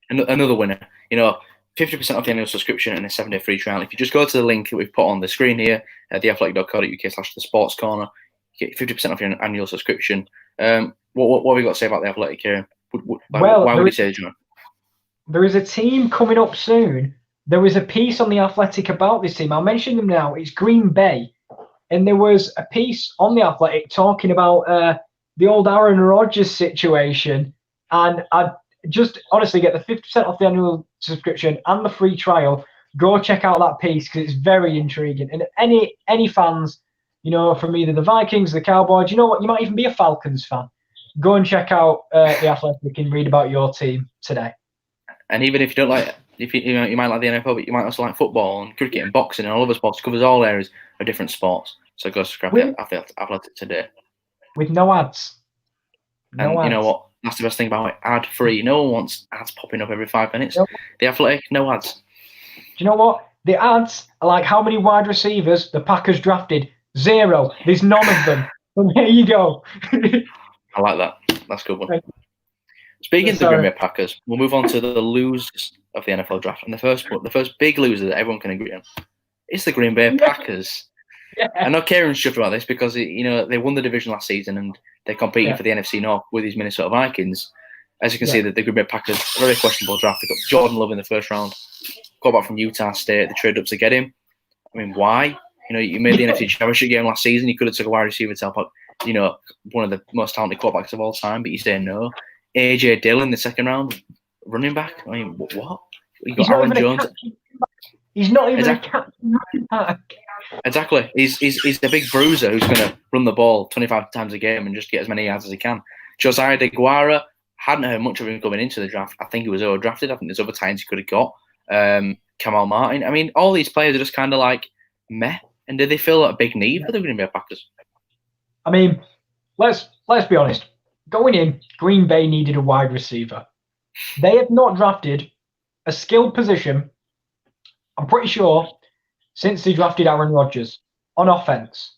Another winner. 50% off the annual subscription and a 7-day free trial. If you just go to the link that we've put on the screen here, theathletic.co.uk/thesportscorner, you get 50% off your annual subscription. What have we got to say about the Athletic here? Why would you say John? There is a team coming up soon. There was a piece on the Athletic about this team. I'll mention them now. It's Green Bay. And there was a piece on the Athletic talking about the old Aaron Rodgers situation. And I just honestly get the 50% off the annual subscription and the free trial. Go check out that piece because it's very intriguing. And any fans, from either the Vikings, the Cowboys, you know what? You might even be a Falcons fan. Go and check out the Athletic and read about your team today. And even if you don't like, you might like the NFL, but you might also like football and cricket and boxing and all other sports. It covers all areas of different sports. So go subscribe to Athletic today. With no ads. And you know what? That's the best thing about it. Ad free. No one wants ads popping up every 5 minutes. Nope. The Athletic, no ads. Do you know what? The ads are like how many wide receivers the Packers drafted? 0. There's none of them. And there you go. I like that. That's a good one. Speaking of the Green Bay Packers, we'll move on to the losers of the NFL draft. And the first big loser that everyone can agree on is the Green Bay Packers. Yeah. I know Kieran's chuffed about this because they won the division last season and they competed for the NFC North with these Minnesota Vikings. As you can see, the Green Bay Packers, a very questionable draft. They got Jordan Love in the first round, got back from Utah State. They traded up to get him. I mean, why? You made the NFC Championship game last season. You could have took a wide receiver to help out, one of the most talented quarterbacks of all time, but you say no. AJ Dillon, the second round, running back. I mean, what? You got Aaron Jones. He's not even a captain running back. Exactly. He's a big bruiser who's going to run the ball 25 times a game and just get as many yards as he can. Josiah DeGuara, hadn't heard much of him coming into the draft. I think he was overdrafted. I think there's other times he could have got. Kamal Martin. I mean, all these players are just kind of like meh. And did they feel a big need for the Green Bay Packers? I mean, let's be honest. Going in, Green Bay needed a wide receiver. They have not drafted a skilled position, I'm pretty sure, since they drafted Aaron Rodgers on offense.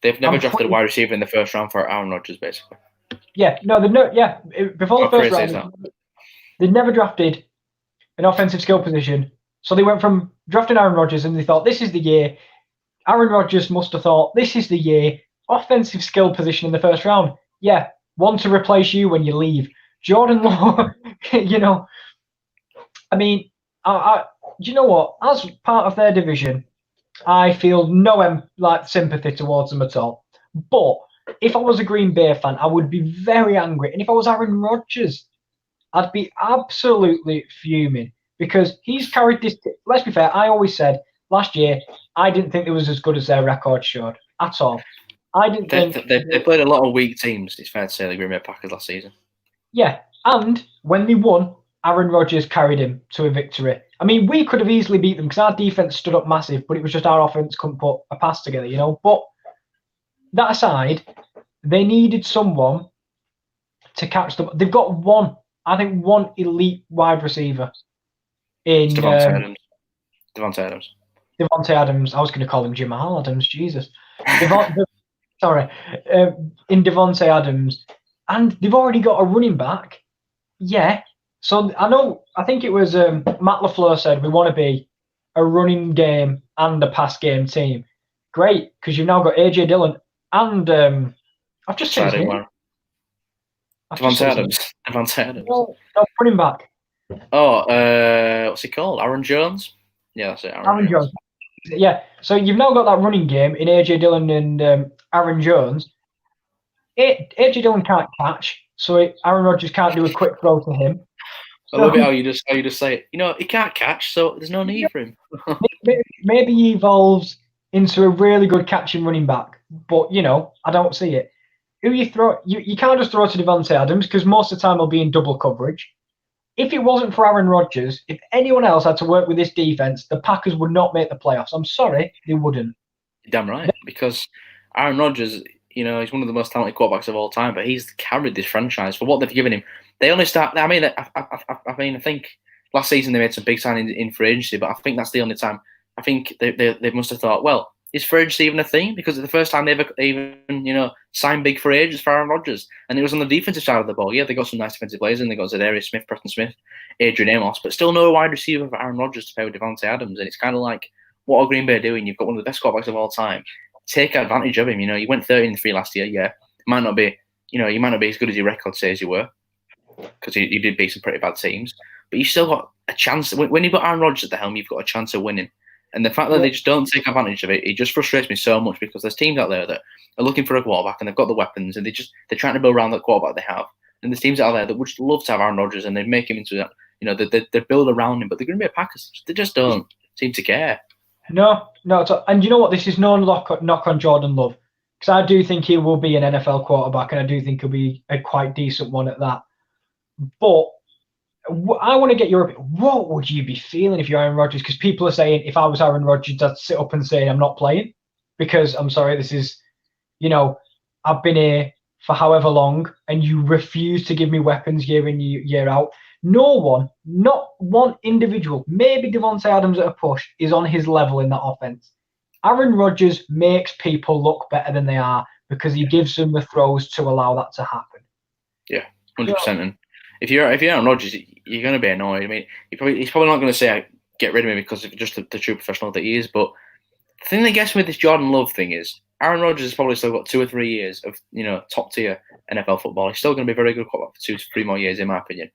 They've never drafted a wide receiver in the first round for Aaron Rodgers, basically. Yeah, no, before the first round, they never drafted an offensive skill position. So they went from drafting Aaron Rodgers and they thought, this is the year. Aaron Rodgers must have thought, this is the year. Offensive skill position in the first round. Yeah, one to replace you when you leave. Jordan Love, I mean, do you know what? As part of their division, I feel no sympathy towards them at all. But if I was a Green Bay fan, I would be very angry. And if I was Aaron Rodgers, I'd be absolutely fuming because he's carried this. Let's be fair. I always said last year I didn't think it was as good as their record showed at all. I didn't think they played a lot of weak teams. It's fair to say the Green Bay Packers last season. Yeah, and when they won, Aaron Rodgers carried him to a victory. I mean, we could have easily beat them because our defense stood up massive, but it was just our offense couldn't put a pass together, But that aside, they needed someone to catch them. They've got one elite wide receiver in Devontae Adams. Devontae Adams. I was going to call him Jamal Adams. Jesus. In Devontae Adams. And they've already got a running back. Yeah. So I think it was Matt LaFleur said we want to be a running game and a pass game team. great, because you've now got AJ Dillon and I've just said his name. Devontae Adams. No, running back. Oh, what's he called? Aaron Jones? Yeah, that's it. Aaron Jones. Yeah, so you've now got that running game in AJ Dillon and Aaron Jones. AJ Dillon can't catch, so Aaron Rodgers can't do a quick throw to him. I love it how you just say it. You know, he can't catch, so there's no need for him. maybe he evolves into a really good catching running back, but you know, I don't see it. Who you throw? You can't just throw to Davante Adams because most of the time he'll be in double coverage. If it wasn't for Aaron Rodgers, if anyone else had to work with this defense, the Packers would not make the playoffs. I'm sorry, they wouldn't. Damn right, because Aaron Rodgers, you know, he's one of the most talented quarterbacks of all time, but he's carried this franchise for what they've given him. They only start. I mean, I think last season they made some big signings in free agency, but I think that's the only time. I think they must have thought, well, is free agency even a thing? Because it's the first time they ever even signed big free agents for Aaron Rodgers, and it was on the defensive side of the ball. Yeah, they got some nice defensive players, and they got Zadarius Smith, Preston Smith, Adrian Amos, but still no wide receiver for Aaron Rodgers to pair with Davante Adams, and it's kind of like, what are Green Bay doing? You've got one of the best quarterbacks of all time. Take advantage of him. You know, you went 13-3 last year. Yeah, it might not be. You know, you might not be as good as your record says you were, because you did beat some pretty bad teams. But you still got a chance. When you've got Aaron Rodgers at the helm, you've got a chance of winning. And the fact that they just don't take advantage of it, it just frustrates me so much, because there's teams out there that are looking for a quarterback and they've got the weapons and they're trying to build around that quarterback they have. And there's teams out there that would just love to have Aaron Rodgers and they make him into that. You know, they build around him, but the Green Bay Packers, they just don't seem to care. No. And you know what? This is no knock on Jordan Love, because I do think he will be an NFL quarterback, and I do think he'll be a quite decent one at that. But I want to get your opinion. What would you be feeling if you're Aaron Rodgers? Because people are saying, if I was Aaron Rodgers, I'd sit up and say I'm not playing, because I'm sorry, this is, I've been here for however long, and you refuse to give me weapons year in, year out. No one, not one individual, maybe Davante Adams at a push, is on his level in that offense. Aaron Rodgers makes people look better than they are because he gives them the throws to allow that to happen. Yeah, 100%. And if you're Aaron Rodgers, you're going to be annoyed. I mean, he's probably not going to say get rid of me because of just the true professional that he is. But the thing that gets me with this Jordan Love thing is Aaron Rodgers has probably still got 2 or 3 years of top tier NFL football. He's still going to be very good quarterback for 2 to 3 more years, in my opinion.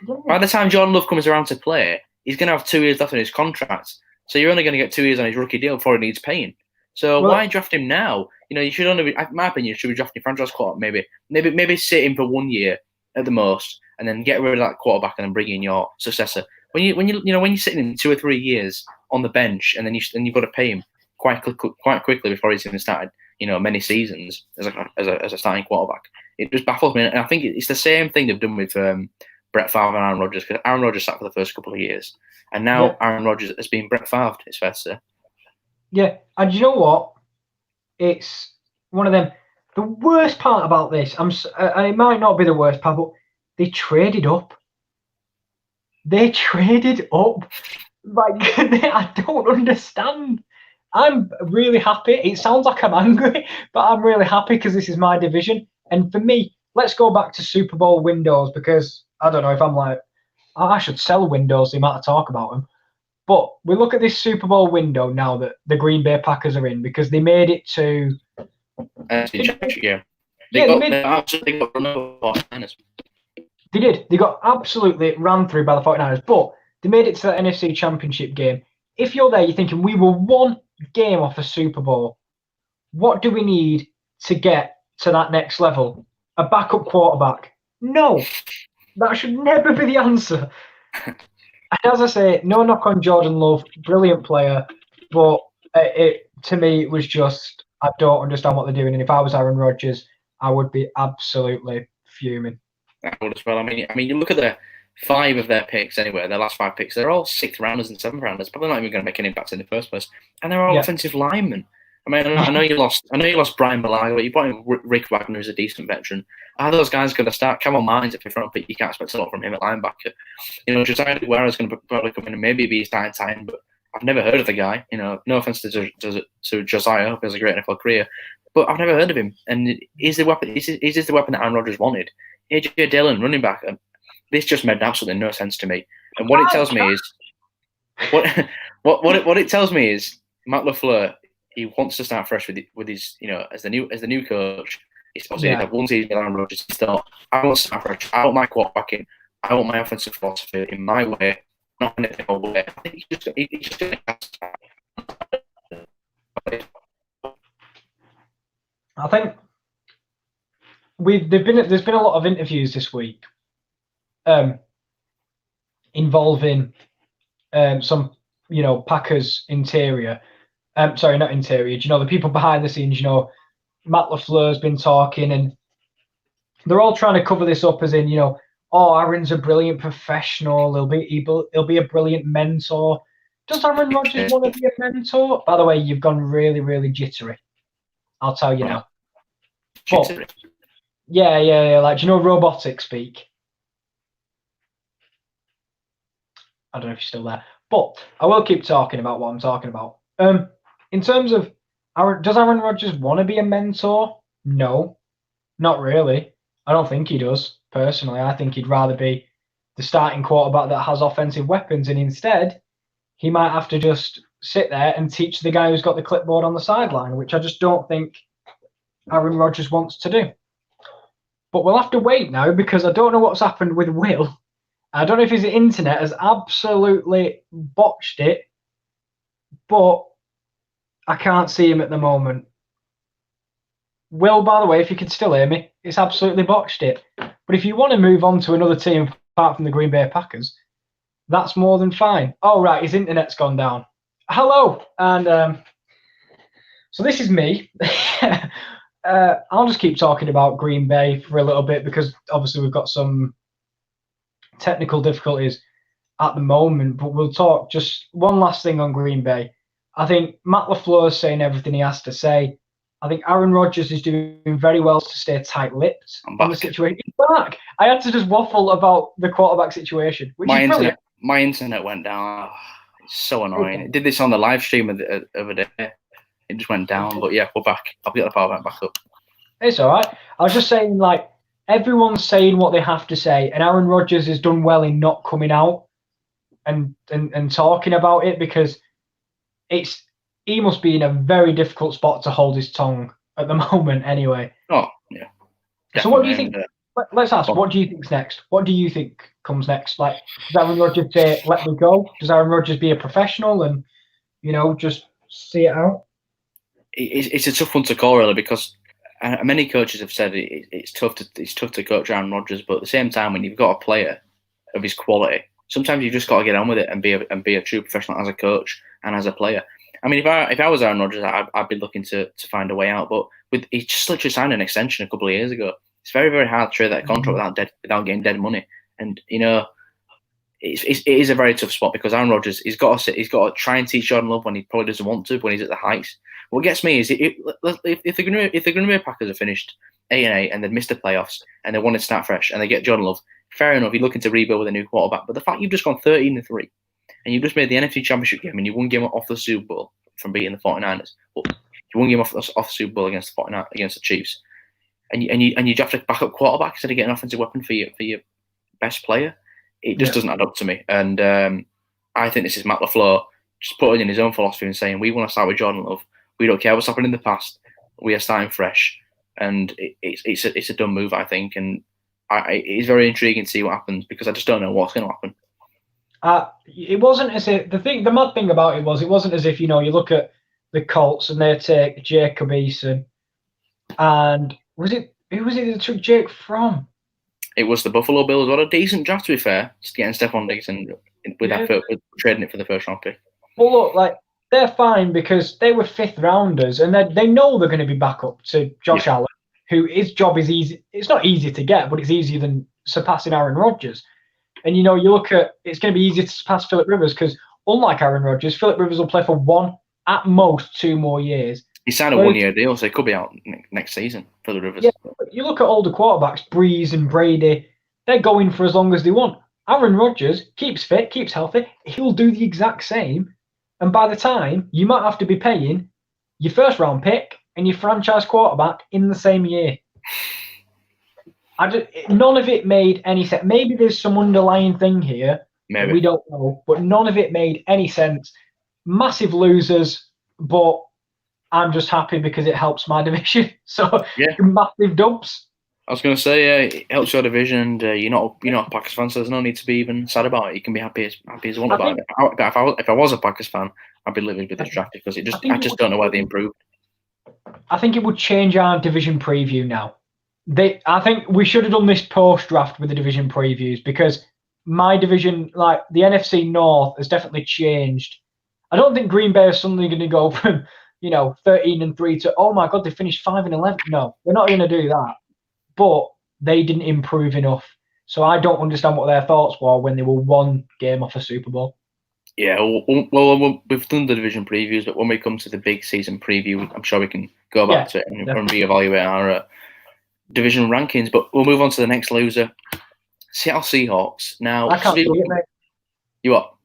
Yeah. By the time Jordan Love comes around to play, he's going to have 2 years left on his contract. So you're only going to get 2 years on his rookie deal before he needs paying. So why draft him now? You should only be, in my opinion, you should be drafting franchise quarterback. Maybe sit him for 1 year at the most, and then get rid of that quarterback and then bring in your successor. When you're sitting in 2 or 3 years on the bench, and then you've got to pay him quite quickly before he's even started, many seasons as a starting quarterback. It just baffles me, and I think it's the same thing they've done with Brett Favre and Aaron Rodgers, because Aaron Rodgers sat for the first couple of years, and now Aaron Rodgers has been Brett Favre. It's fair to say. Yeah, and you know what? It's one of them. The worst part about this, and it might not be the worst part, but they traded up. They traded up. I don't understand. I'm really happy. It sounds like I'm angry, but I'm really happy because this is my division. And for me, let's go back to Super Bowl windows, because I don't know if I'm like, I should sell windows the amount of talk about them. But we look at this Super Bowl window now that the Green Bay Packers are in, because they made it to. They did. They got absolutely ran through by the 49ers, but they made it to the NFC Championship game. If you're there, you're thinking, we were 1 game off a Super Bowl. What do we need to get to that next level? A backup quarterback? No, that should never be the answer. And as I say, no knock on Jordan Love, brilliant player, but to me, it was just, I don't understand what they're doing. And if I was Aaron Rodgers, I would be absolutely fuming. I would as well. I mean, you look at the 5 of their picks anyway. Their last 5 picks, they're all 6th rounders and 7th rounders. Probably not even going to make an impact in the first place. And they're all offensive linemen. I mean, I know you lost Brian Balaga, but you brought in Rick Wagner, who's a decent veteran. Are those guys going to start? Cameron Martin's at 5th round pick. You can't expect a lot from him at linebacker. Josiah Guerra's going to probably come in and maybe be starting time, but I've never heard of the guy. No offense to Josiah, I hope he has a great NFL career, but I've never heard of him. And is this the weapon that Aaron Rodgers wanted? AJ Dillon, running back. This just made absolutely no sense to me. And what it tells me is, what it tells me is, Matt LaFleur, he wants to start fresh with his as the new coach. He's obviously had one season with Aaron Rodgers. He thought, I want to start fresh. I want my quarterbacking. I want my offensive philosophy in my way, not anything old way. I think he's just going to. I think there's been a lot of interviews this week, involving some Packers interior. Sorry, not interior. The people behind the scenes? Matt LaFleur's been talking, and they're all trying to cover this up as in, Aaron's a brilliant professional. He'll be a brilliant mentor. Does Aaron Rodgers want to be a mentor? By the way, you've gone really, really jittery. I'll tell you now. Jittery. But, yeah. Like, robotic speak? I don't know if you're still there, but I will keep talking about what I'm talking about. In terms of does Aaron Rodgers want to be a mentor? No, not really. I don't think he does, personally. I think he'd rather be the starting quarterback that has offensive weapons, and instead, he might have to just sit there and teach the guy who's got the clipboard on the sideline, which I just don't think Aaron Rodgers wants to do. But we'll have to wait now, because I don't know what's happened with Will. I don't know if his internet has absolutely botched it, but I can't see him at the moment. Will, by the way, if you could still hear me, it's absolutely botched it. But if you want to move on to another team apart from the Green Bay Packers, that's more than fine. Oh, right, his internet's gone down. Hello, and so this is me. I'll just keep talking about Green Bay for a little bit, because obviously we've got some technical difficulties at the moment, but we'll talk just one last thing on Green Bay. I think Matt LaFleur's saying everything he has to say. I think Aaron Rodgers is doing very well to stay tight-lipped on the situation. He's back. I had to just waffle about the quarterback situation, which is brilliant. My internet went down. Oh, it's so annoying. It did this on the live stream of the other day. It just went down. But yeah, we're back. I'll get the power bank back up. It's all right. I was just saying, like, everyone's saying what they have to say, and Aaron Rodgers has done well in not coming out and talking about it, because he must be in a very difficult spot to hold his tongue at the moment anyway. Oh, yeah. Definitely. So what do you think? Let's ask, what do you think's next? What do you think comes next? Like, does Aaron Rodgers say, let me go? Does Aaron Rodgers be a professional and, just see it out? It's a tough one to call, really, because many coaches have said it's tough to coach Aaron Rodgers, but at the same time, when you've got a player of his quality, sometimes you've just got to get on with it and be a true professional as a coach and as a player. I mean, if I was Aaron Rodgers, I'd be looking to find a way out. But he just literally signed an extension a couple of years ago. It's very, very hard to trade that contract without getting dead money. And it is a very tough spot, because Aaron Rodgers he's got to try and teach Jordan Love when he probably doesn't want to, when he's at the heights. What gets me is if the Green Bay Packers have finished 8-8 and they've missed the playoffs and they want to start fresh and they get Jordan Love, fair enough. You're looking to rebuild with a new quarterback, but the fact you've just gone 13-3. And you just made the NFC Championship game, and you won game off the Super Bowl from beating the 49ers. But you won game off the Super Bowl against the Chiefs, and you draft a backup quarterback instead of getting an offensive weapon for your best player. It just doesn't add up to me. And I think this is Matt LaFleur just putting in his own philosophy and saying, we want to start with Jordan Love. We don't care what's happened in the past. We are starting fresh, and it's a dumb move, I think. And it's very intriguing to see what happens, because I just don't know what's going to happen. It wasn't as if the mad thing about it wasn't as if you look at the Colts and they take Jacob Eason, and who was it that took Jake from? It was the Buffalo Bills. What a decent draft, to be fair, just getting Stephon Diggs and with trading it for the first round pick. Well, look, like, they're fine because they were fifth rounders, and they know they're going to be back up to Josh Allen, who his job is easy. It's not easy to get, but it's easier than surpassing Aaron Rodgers. And, you look at, it's going to be easier to surpass Phillip Rivers, because unlike Aaron Rodgers, Phillip Rivers will play for 1, at most 2 more years. He signed a 1-year deal, so he could be out next season, Phillip Rivers. Yeah, you look at older quarterbacks, Breeze and Brady, they're going for as long as they want. Aaron Rodgers keeps fit, keeps healthy, he'll do the exact same. And by the time, you might have to be paying your first round pick and your franchise quarterback in the same year. None of it made any sense. Maybe there's some underlying thing here. Maybe. We don't know. But none of it made any sense. Massive losers. But I'm just happy because it helps my division. So Yeah. massive dubs. I was going to say, it helps your division, and you're not a Packers fan, so there's no need to be even sad about it. You can be happy as you want about it. But if I was a Packers fan, I'd be livid with this draft because I just don't know why they improved. I think it would change our division preview now. I think we should have done this post draft with the division previews because my division, like the NFC North, has definitely changed. I don't think Green Bay is suddenly going to go from 13-3 to oh my god they finished 5-11. No, they're not going to do that. But they didn't improve enough, so I don't understand what their thoughts were when they were one game off a Super Bowl. Yeah, well, we've done the division previews, but when we come to the big season preview, I'm sure we can go back to it and reevaluate our division rankings. But we'll move on to the next loser, Seattle Seahawks. Now, I can't see it, mate. You what?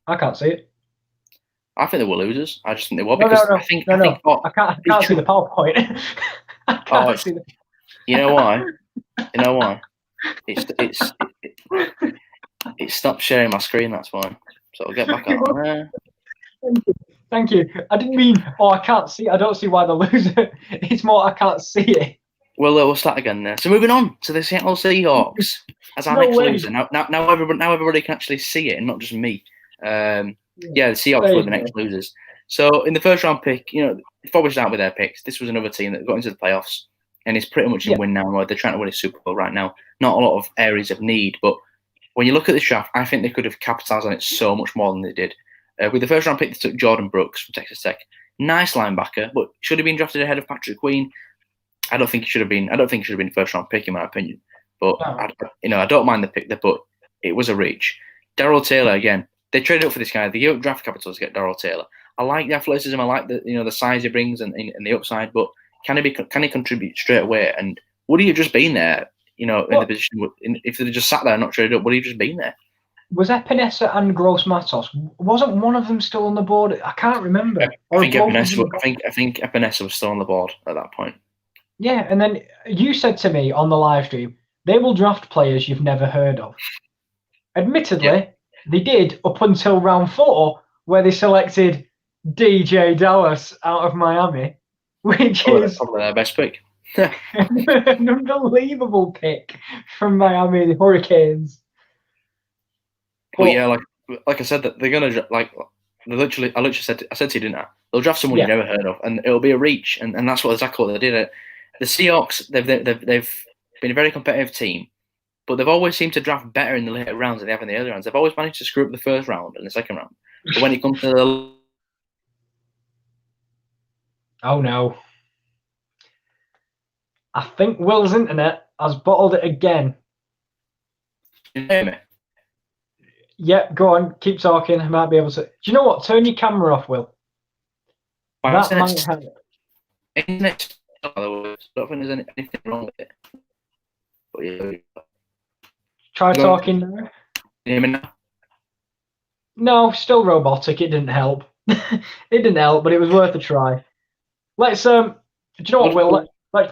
I can't see it. I think they were losers. I just think they were because I can't see the PowerPoint. I can't see the. You know why? You know why? It stopped sharing my screen. That's why. So I'll get back on there. Thank you. I didn't mean, I can't see. I don't see why the loser. It's more I can't see it. Well, we'll start again there. So moving on to the Seattle Seahawks as our next loser. Now everybody can actually see it, and not just me. The Seahawks were the next losers. So in the first round pick, before we start with their picks, this was another team that got into the playoffs and is pretty much in win now. They're trying to win a Super Bowl right now. Not a lot of areas of need, but when you look at this draft, I think they could have capitalized on it so much more than they did. With the first round pick, they took Jordan Brooks from Texas Tech. Nice linebacker, but should have been drafted ahead of Patrick Queen. I don't think he should have been. I don't think he should have been first round pick in my opinion. But I don't mind the pick there, but it was a reach. Darrell Taylor again. They traded up for this guy. They gave up draft capital to get Darrell Taylor. I like the athleticism. I like the size he brings and the upside. But can he contribute straight away? And would he have just been there? In the position if they just sat there and not traded up, would he have just been there? Was Epinesa and Gross Matos? Wasn't one of them still on the board? I can't remember. I think Epinesa was still on the board at that point. Yeah, and then you said to me on the live stream, they will draft players you've never heard of. Admittedly, they did up until round 4, where they selected DJ Dallas out of Miami, which is probably their best pick. an unbelievable pick from Miami, the Hurricanes. But yeah, like I said, that they're gonna I literally said to you, didn't I? They'll draft someone you've never heard of, and it'll be a reach, and that's exactly what they did. The Seahawks, they've been a very competitive team, but they've always seemed to draft better in the later rounds than they have in the early rounds. They've always managed to screw up the first round and the second round, but when it comes to the oh no, I think Will's internet has bottled it again. Can you hear me? Yeah, go on, keep talking. I might be able to. Do you know what? Turn your camera off, Will. That might have it. I don't think there's anything wrong with it. But yeah. Try talking now. Can you hear me now? No, still robotic. It didn't help. It didn't help, but it was worth a try. Let's do you know what, Will?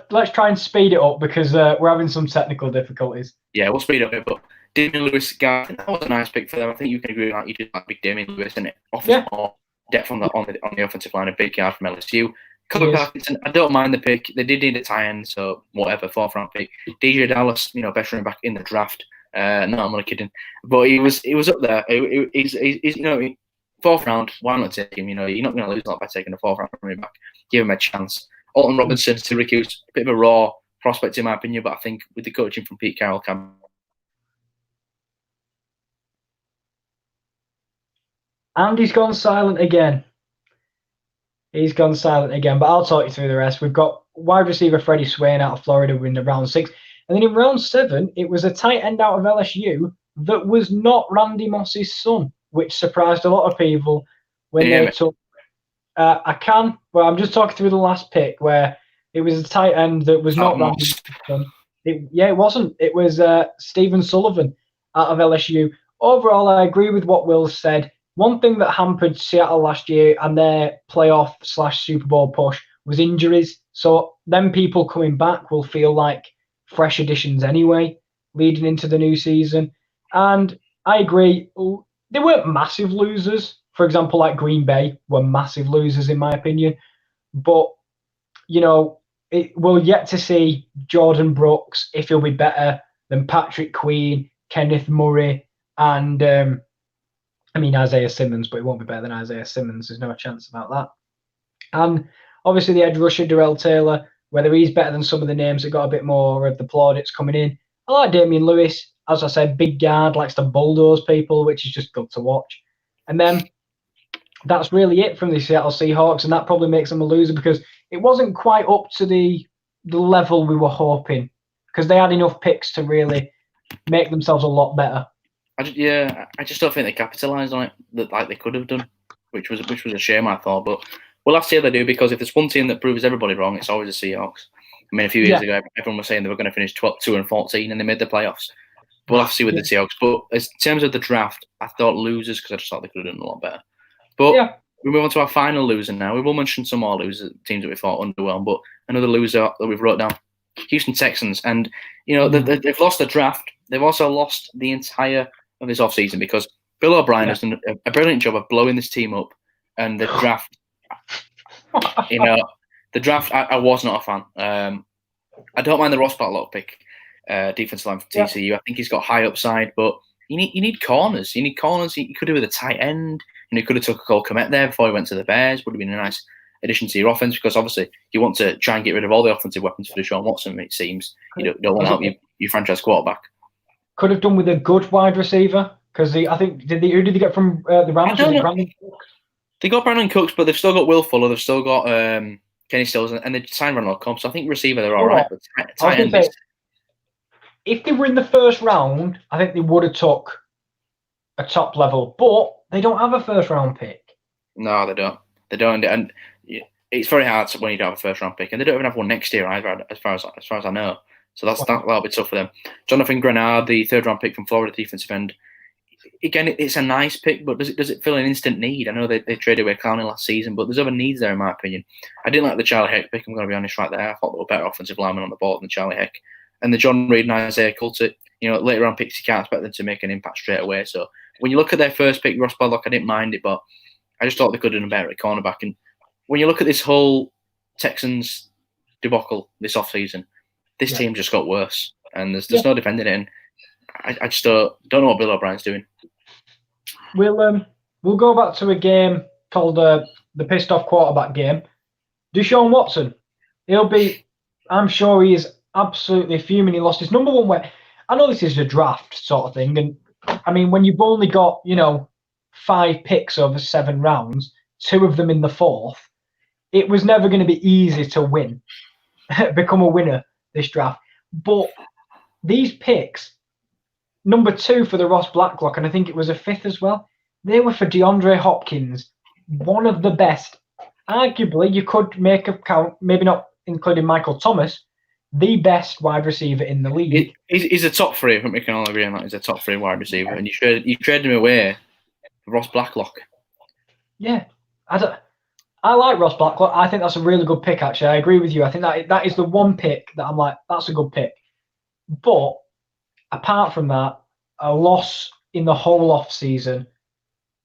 Let's try and speed it up because we're having some technical difficulties. Yeah, we'll speed up a bit, but Damian Lewis, guy, that was a nice pick for them. I think you can agree with that. You did like big Damian Lewis, and it offers more depth on the offensive line. A big guard from LSU. Colin Parkinson, I don't mind the pick. They did need a tie-in, so whatever, 4th round pick. DJ Dallas, best running back in the draft. No, I'm only kidding. But he was up there. He's 4th round. Why not take him? You're not going to lose a lot by taking a 4th round running back. Give him a chance. Alton Robinson, Syracuse, a bit of a raw prospect in my opinion, but I think with the coaching from Pete Carroll, and he's gone silent again. But I'll talk you through the rest. We've got wide receiver Freddie Swain out of Florida in the round 6. And then in round 7, it was a tight end out of LSU that was not Randy Moss's son, which surprised a lot of people when they took. I can, but I'm just talking through the last pick where it was a tight end that was not Randy Moss's son. It wasn't. It was Stephen Sullivan out of LSU. Overall, I agree with what Will said. One thing that hampered Seattle last year and their playoff/Super Bowl push was injuries. So then people coming back will feel like fresh additions anyway, leading into the new season. And I agree, they weren't massive losers. For example, like Green Bay were massive losers in my opinion. but we'll yet to see Jordan Brooks if he'll be better than Patrick Queen, Kenneth Murray, and Isaiah Simmons, but he won't be better than Isaiah Simmons. There's no chance about that. And obviously the edge rusher, Darrell Taylor, whether he's better than some of the names that got a bit more of the plaudits coming in. I like Damian Lewis. As I said, big guard, likes to bulldoze people, which is just good to watch. And then that's really it from the Seattle Seahawks, and that probably makes them a loser because it wasn't quite up to the level we were hoping, because they had enough picks to really make themselves a lot better. I just don't think they capitalised on it like they could have done, which was a shame, I thought. But we'll have to see how they do, because if there's one team that proves everybody wrong, it's always the Seahawks. I mean, a few years ago, everyone was saying they were going to finish 2-14, and they made the playoffs. We'll have to see with the Seahawks. But in terms of the draft, I thought losers, because I just thought they could have done a lot better. But we move on to our final loser now. We will mention some more losers, teams that we thought underwhelmed, but another loser that we've wrote down, Houston Texans. And, they've lost the draft. They've also lost the entire of this offseason, because Bill O'Brien has done a brilliant job of blowing this team up. And the draft, I was not a fan. I don't mind the Ross Blacklock pick, defensive line for TCU. I think he's got high upside, but you need corners. You need corners. You could do with a tight end. You could have took a Cole Kmet there before he went to the Bears. Would have been a nice addition to your offense, because obviously you want to try and get rid of all the offensive weapons for Deshaun Watson. It seems you don't want to help your franchise quarterback. Could have done with a good wide receiver, because I think who did they get from the Rams? Brandon Cooks? They got Brandon Cooks, but they've still got Will Fuller. They've still got Kenny Stills, and they signed Ronald Combs. So I think receiver they're all right, but tight end. If they were in the first round, I think they would have took a top level, but they don't have a first round pick. No, they don't. They don't, and it's very hard when you don't have a first round pick, and they don't even have one next year either, as far as I know. So that'll be tough for them. Jonathan Grenard, the third round pick from Florida defensive end. Again, it's a nice pick, but does it fill an instant need? I know they traded away Clowney last season, but there's other needs there in my opinion. I didn't like the Charlie Heck pick. I'm going to be honest right there. I thought there were better offensive linemen on the board than Charlie Heck, and the John Reed and Isaiah Coulter. Later on picks, you can't expect them to make an impact straight away. So when you look at their first pick, Ross Blacklock, I didn't mind it, but I just thought they could have done better at cornerback. And when you look at this whole Texans debacle this offseason, this team just got worse, and there's no defending it. And I just don't know what Bill O'Brien's doing. We'll go back to a game called the pissed off quarterback game. Deshaun Watson, I'm sure he is absolutely fuming. He lost his number one way. I know this is a draft sort of thing, and I mean, when you've only got 5 picks over 7 rounds, 2 of them in the 4th, it was never going to be easy to win, become a winner this draft. But these picks, number 2 for the Ross Blacklock, and I think it was a 5th as well, they were for DeAndre Hopkins, one of the best. Arguably, you could make a count, maybe not including Michael Thomas, the best wide receiver in the league. He's a top 3. I think we can all agree on that. He's a top 3 wide receiver, and you traded him away for Ross Blacklock. Yeah, I like Ross Blacklock. I think that's a really good pick. Actually, I agree with you. I think that is the one pick that I'm like, that's a good pick. But apart from that, a loss in the whole off season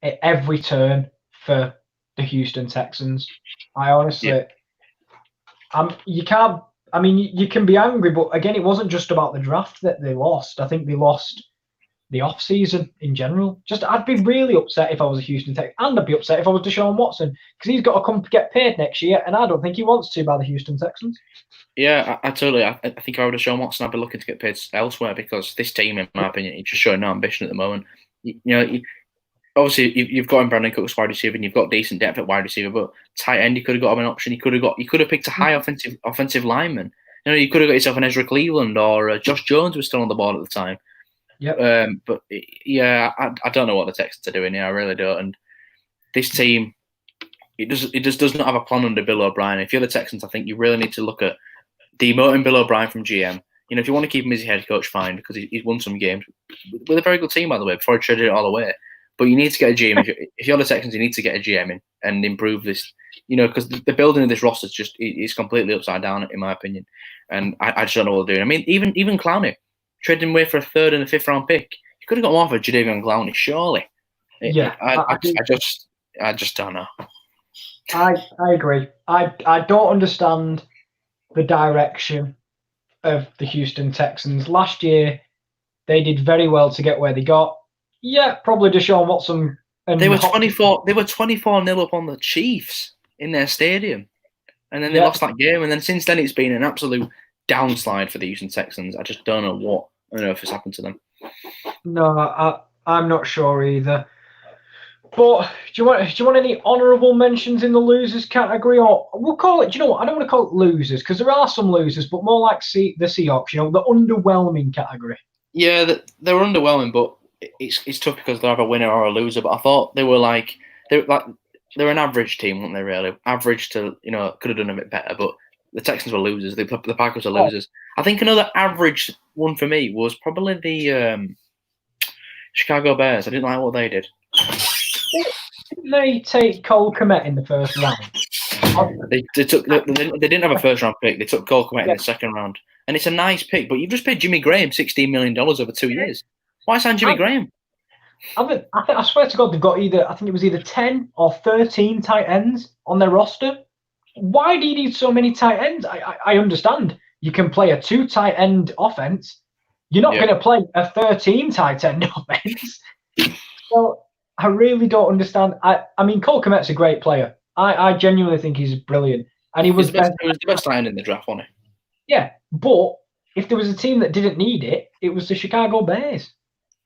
at every turn for the Houston Texans. I honestly, you can't. I mean, you can be angry, but again, it wasn't just about the draft that they lost. I think they lost the off season in general. I'd be really upset if I was a Houston Texan, and I'd be upset if I was Deshaun Watson, because he's got to come get paid next year, and I don't think he wants to by the Houston Texans. Yeah, I totally. I think if I were Deshaun Watson, I'd be looking to get paid elsewhere, because this team, in my opinion, is just showing no ambition at the moment. Obviously, you've got him Brandon Cooks wide receiver, and you've got decent depth at wide receiver, but tight end, you could have got him an option. You could have picked a high offensive lineman. You could have got yourself an Ezra Cleveland, or Josh Jones was still on the board at the time. Yeah. But I don't know what the Texans are doing here. I really don't. And this team, it does not have a plan under Bill O'Brien. If you're the Texans, I think you really need to look at demoting Bill O'Brien from GM. If you want to keep him as your head coach, fine, because he's won some games with a very good team, by the way, before he traded it all away. But you need to get a GM. If you're the Texans, you need to get a GM in and improve this. Because the building of this roster is completely upside down, in my opinion. And I just don't know what they're doing. I mean, even Clowney, trading him away for a 3rd and a 5th round pick. You could have got more for Jadeveon Clowney, surely. Yeah, I just don't know. I agree. I don't understand the direction of the Houston Texans. Last year, they did very well to get where they got. Yeah, probably Deshaun Watson and They were Hopkins. 24. They were 24-0 up on the Chiefs in their stadium, and then they Yeah. lost that game. And then since then, it's been an absolute downslide for the Houston Texans. I just don't know what on earth has happened to them. No, I'm not sure either. But do you want any honourable mentions in the losers category, or we'll call it? Do you know what? I don't want to call it losers because there are some losers, but more like the Seahawks. You know, the underwhelming category. Yeah, they were underwhelming, but it's tough because they're either a winner or a loser. But I thought they were an average team, weren't they? Really average to could have done a bit better. But the Texans were losers. The Packers were losers. I think another average one for me was probably the Chicago Bears. I didn't like what they did. Didn't they take Cole Kmet in the first round? They didn't have a first round pick. They took Cole Kmet in the second round, and it's a nice pick. But you've just paid Jimmy Graham $16 million over 2 years. Why sign Jimmy Graham? I swear to God, they've got I think it was either 10 or 13 tight ends on their roster. Why do you need so many tight ends? I understand you can play a 2 tight end offense. You're not going to play a 13 tight end offense. So I really don't understand. I mean, Cole Kmet's a great player. I genuinely think he's brilliant, and he was the best tight end in the draft, wasn't he? Yeah, but if there was a team that didn't need it, it was the Chicago Bears.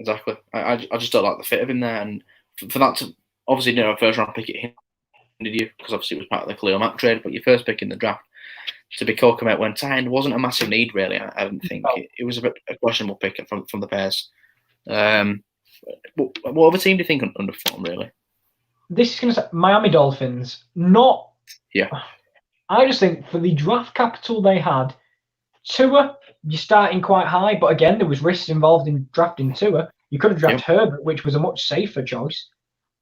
Exactly. I just don't like the fit of him there, and for that to obviously a first round pick it hindered you because obviously it was part of the Khalil Mack trade, but your first pick in the draft to be Cole Kmet when tight end wasn't a massive need really. I didn't think it was a questionable pick from the Bears. What other team do you think underperformed really? This is going to say Miami Dolphins. Not. Yeah. I just think for the draft capital they had, Tua, you're starting quite high, but again, there was risks involved in drafting Tua. You could have drafted Herbert, which was a much safer choice.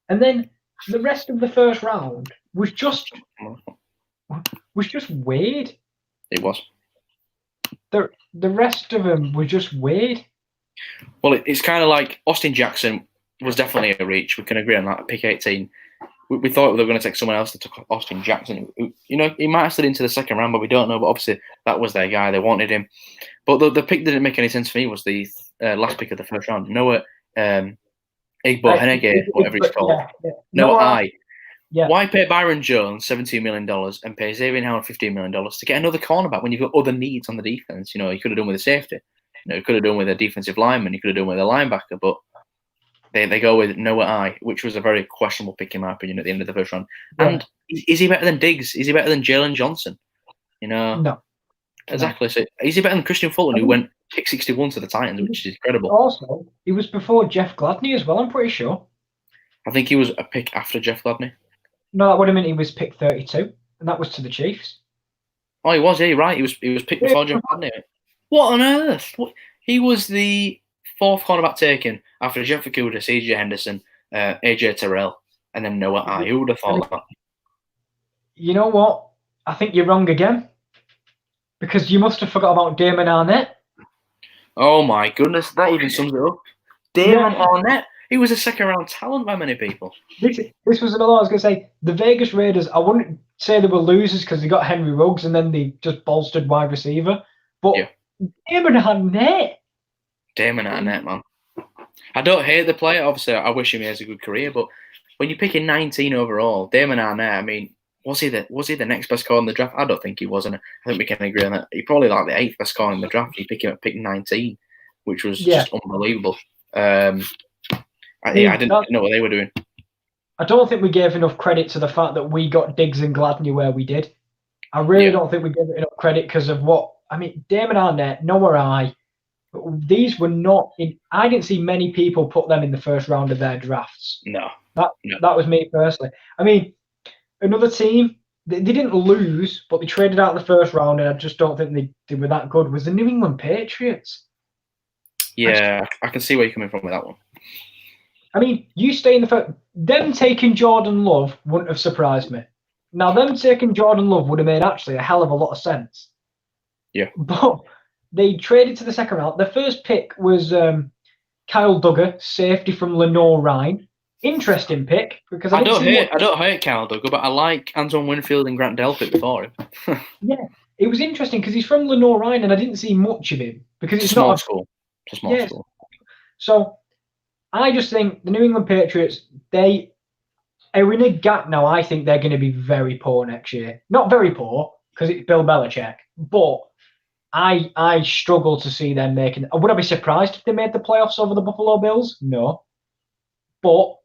And then the rest of the first round was just weird. It was. The rest of them were just weird. Well, it's kind of like Austin Jackson was definitely a reach. We can agree on that. Pick 18. We thought they were going to take someone else that took Austin Jackson. He might have slid into the second round, but we don't know. But obviously, that was their guy. They wanted him. But the pick that didn't make any sense for me was the last pick of the first round. Noah Igbo-Heneghe, whatever he's called. Noah. Why pay Byron Jones $17 million and pay Xavier Howard $15 million to get another cornerback when you've got other needs on the defense? You could have done with a safety. You could have done with a defensive lineman. You could have done with a linebacker. But they go with Noah, which was a very questionable pick in my opinion at the end of the first round. Yeah. And is he better than Diggs? Is he better than Jalen Johnson? No. Exactly. So is he better than Christian Fulton, who went pick 61 to the Titans, which is incredible? Also, he was before Jeff Gladney as well, I'm pretty sure. I think he was a pick after Jeff Gladney. No, that would have meant he was pick 32, and that was to the Chiefs. Oh, he was, yeah, you're right. He was picked before Jeff Gladney. What on earth? He was the fourth cornerback taken after Jeff Okudah, C.J. Henderson, A.J. Terrell, and then Noah. Who would have thought that? You know what? I think you're wrong again. Because you must have forgot about Damon Arnett. Oh my goodness, that even sums it up. Damon Arnett. He was a second-round talent by many people. This was another. I was going to say the Vegas Raiders. I wouldn't say they were losers because they got Henry Ruggs and then they just bolstered wide receiver. But Damon Arnett. Damon Arnett, man. I don't hate the player. Obviously, I wish him he has a good career. But when you're picking 19 overall, Damon Arnett. I mean, was he the next best corner in the draft? I don't think he was, and I think we can agree on that. He probably like the 8th best corner in the draft. You pick him at pick 19, which was just unbelievable. I didn't know what they were doing. I don't think we gave enough credit to the fact that we got Diggs and Gladney where we did. I really don't think we gave it enough credit because of Damon Arnett, Noah, these were not in. I didn't see many people put them in the first round of their drafts. No. That was me personally. I mean, another team, they didn't lose, but they traded out the first round, and I just don't think they were that good, was the New England Patriots. Yeah, I can see where you're coming from with that one. I mean, you stay in the first. Them taking Jordan Love wouldn't have surprised me. Now, them taking Jordan Love would have made actually a hell of a lot of sense. Yeah. But they traded to the second round. The first pick was Kyle Duggar, safety from Lenore Rhine. Interesting pick because I don't hate Kyle Duggar, but I like Anton Winfield and Grant Delpit before him. Yeah, it was interesting because he's from Lenore Ryan, and I didn't see much of him because It's a small school. It's a small school. So I just think the New England Patriots, they are in a gap now. I think they're going to be very poor next year. Not very poor because it's Bill Belichick, but I struggle to see them making. Would I be surprised if they made the playoffs over the Buffalo Bills? No, but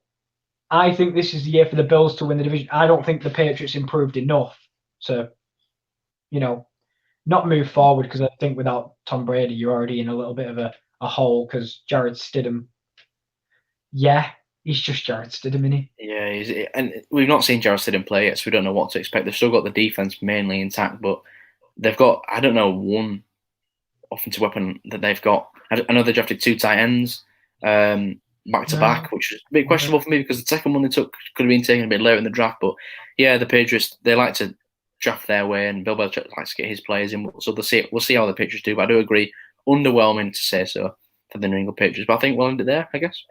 I think this is the year for the Bills to win the division. I don't think the Patriots improved enough to, not move forward because I think without Tom Brady, you're already in a little bit of a hole because Jared Stidham. Yeah, he's just Jared Stidham, isn't he? Yeah, and we've not seen Jared Stidham play yet, so we don't know what to expect. They've still got the defense mainly intact, but they've got, I don't know, one offensive weapon that they've got. I know they drafted 2 tight ends back to back, which is a bit questionable for me because the second one they took could have been taken a bit later in the draft. But yeah, the Patriots, they like to draft their way, and Bill Belichick likes to get his players in. So we'll see how the Patriots do. But I do agree, underwhelming to say so for the New England Patriots. But I think we'll end it there, I guess.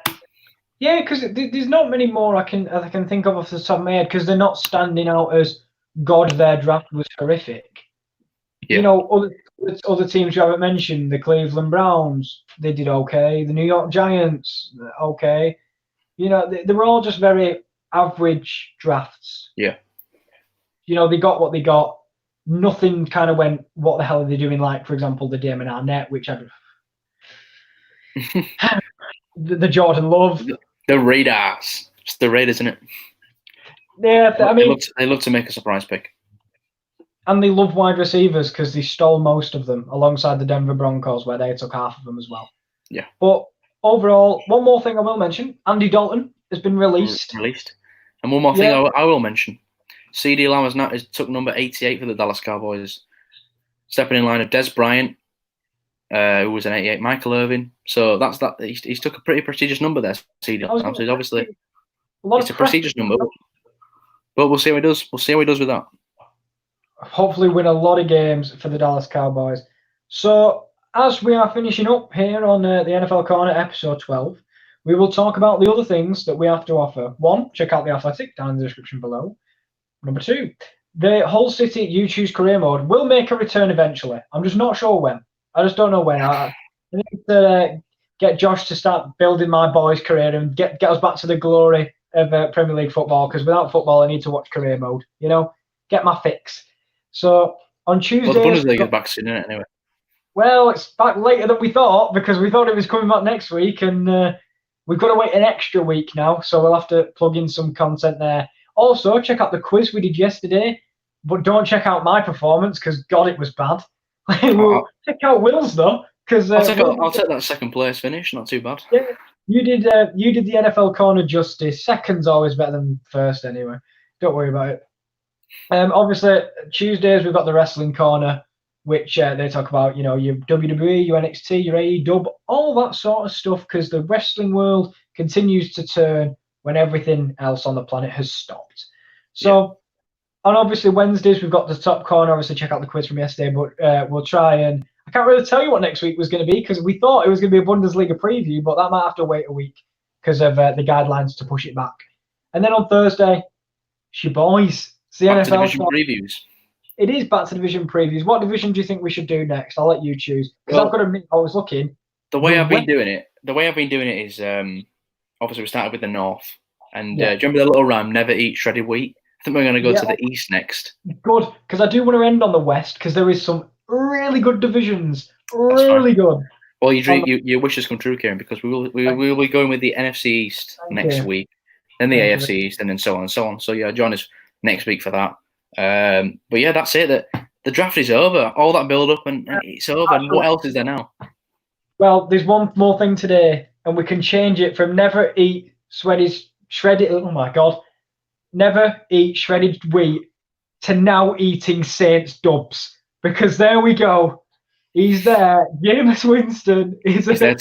Yeah, because there's not many more I can think of off the top of my head because they're not standing out as God. Their draft was horrific. Yeah. Other teams you haven't mentioned, the Cleveland Browns, they did okay. The New York Giants, okay. They were all just very average drafts. Yeah. They got what they got. Nothing kind of went, what the hell are they doing? Like, for example, the Damon Arnett, which I the Jordan Love. The Raiders. It's the Raiders, isn't it? Yeah, I mean... They love to make a surprise pick. And they love wide receivers because they stole most of them alongside the Denver Broncos, where they took half of them as well. Yeah. But overall, one more thing I will mention, Andy Dalton has been released. And one more thing I will mention. CD Lamb has took number 88 for the Dallas Cowboys. Stepping in line of Des Bryant, who was an 88, Michael Irvin. So that's that. He's took a pretty prestigious number there, CD Lamb. So obviously, it's a prestigious number. But we'll see how he does. We'll see how he does with that. Hopefully win a lot of games for the Dallas Cowboys. So as we are finishing up here on the NFL Corner episode 12, we will talk about the other things that we have to offer. 1, check out The Athletic down in the description below. Number 2, the Hull City You Choose career mode will make a return eventually. I'm just not sure when. I just don't know when. I need to get Josh to start building my boys' career and get us back to the glory of Premier League football, because without football I need to watch career mode. Get my fix. So on Tuesday, the Bundesliga's back soon, isn't it, anyway? Well, it's back later than we thought because we thought it was coming back next week, and we've got to wait an extra week now. So we'll have to plug in some content there. Also, check out the quiz we did yesterday, but don't check out my performance because God, it was bad. Check out Will's though, because I'll take that second place finish. Not too bad. Yeah, you did the NFL Corner justice. Second's always better than first, anyway. Don't worry about it. Obviously, Tuesdays we've got the Wrestling Corner, which they talk about, your WWE, your NXT, your AEW, all that sort of stuff, because the wrestling world continues to turn when everything else on the planet has stopped. So, on obviously Wednesdays we've got the Top Corner. Obviously, check out the quiz from yesterday, but we'll try and I can't really tell you what next week was going to be because we thought it was going to be a Bundesliga preview, but that might have to wait a week because of the guidelines to push it back. And then on Thursday, it's your boys. It's the back NFL to division previews. It is back to division previews. What division do you think we should do next? I'll let you choose because I've got to admit, I was looking. The way I've been doing it is obviously we started with the North, and do you remember the little rhyme, never eat shredded wheat? I think we're going to go to the East next. Good, because I do want to end on the West because there is some really good divisions. Really good. Well, your wishes come true, Kieran, because we will be going with the NFC East next week, then the AFC East, and then so on and so on. So yeah, join us next week for that. But yeah, that's it. The draft is over. All that build up and it's over. And what else is there now? Well, there's one more thing today, and we can change it from never eat shredded. Oh my God, never eat shredded wheat to now eating Saints dubs, because there we go. He's there. Jameis Winston is there.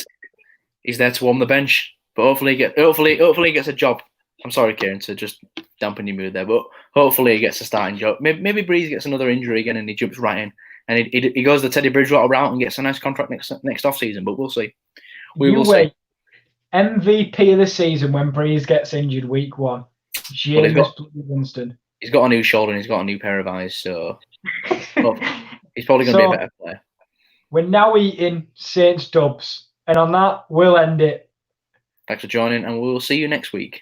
He's there to warm the bench, but hopefully he gets a job. I'm sorry, Kieran, to just dampen your mood there, but hopefully he gets a starting job. Maybe Breeze gets another injury again and he jumps right in, and he goes the Teddy Bridgewater route and gets a nice contract next off season. But we'll see. We will see. MVP of the season when Breeze gets injured week 1. Jameis Winston. He's got a new shoulder and he's got a new pair of eyes, so he's probably going to be a better player. We're now eating Saints dubs. And on that, we'll end it. Thanks for joining, and we'll see you next week.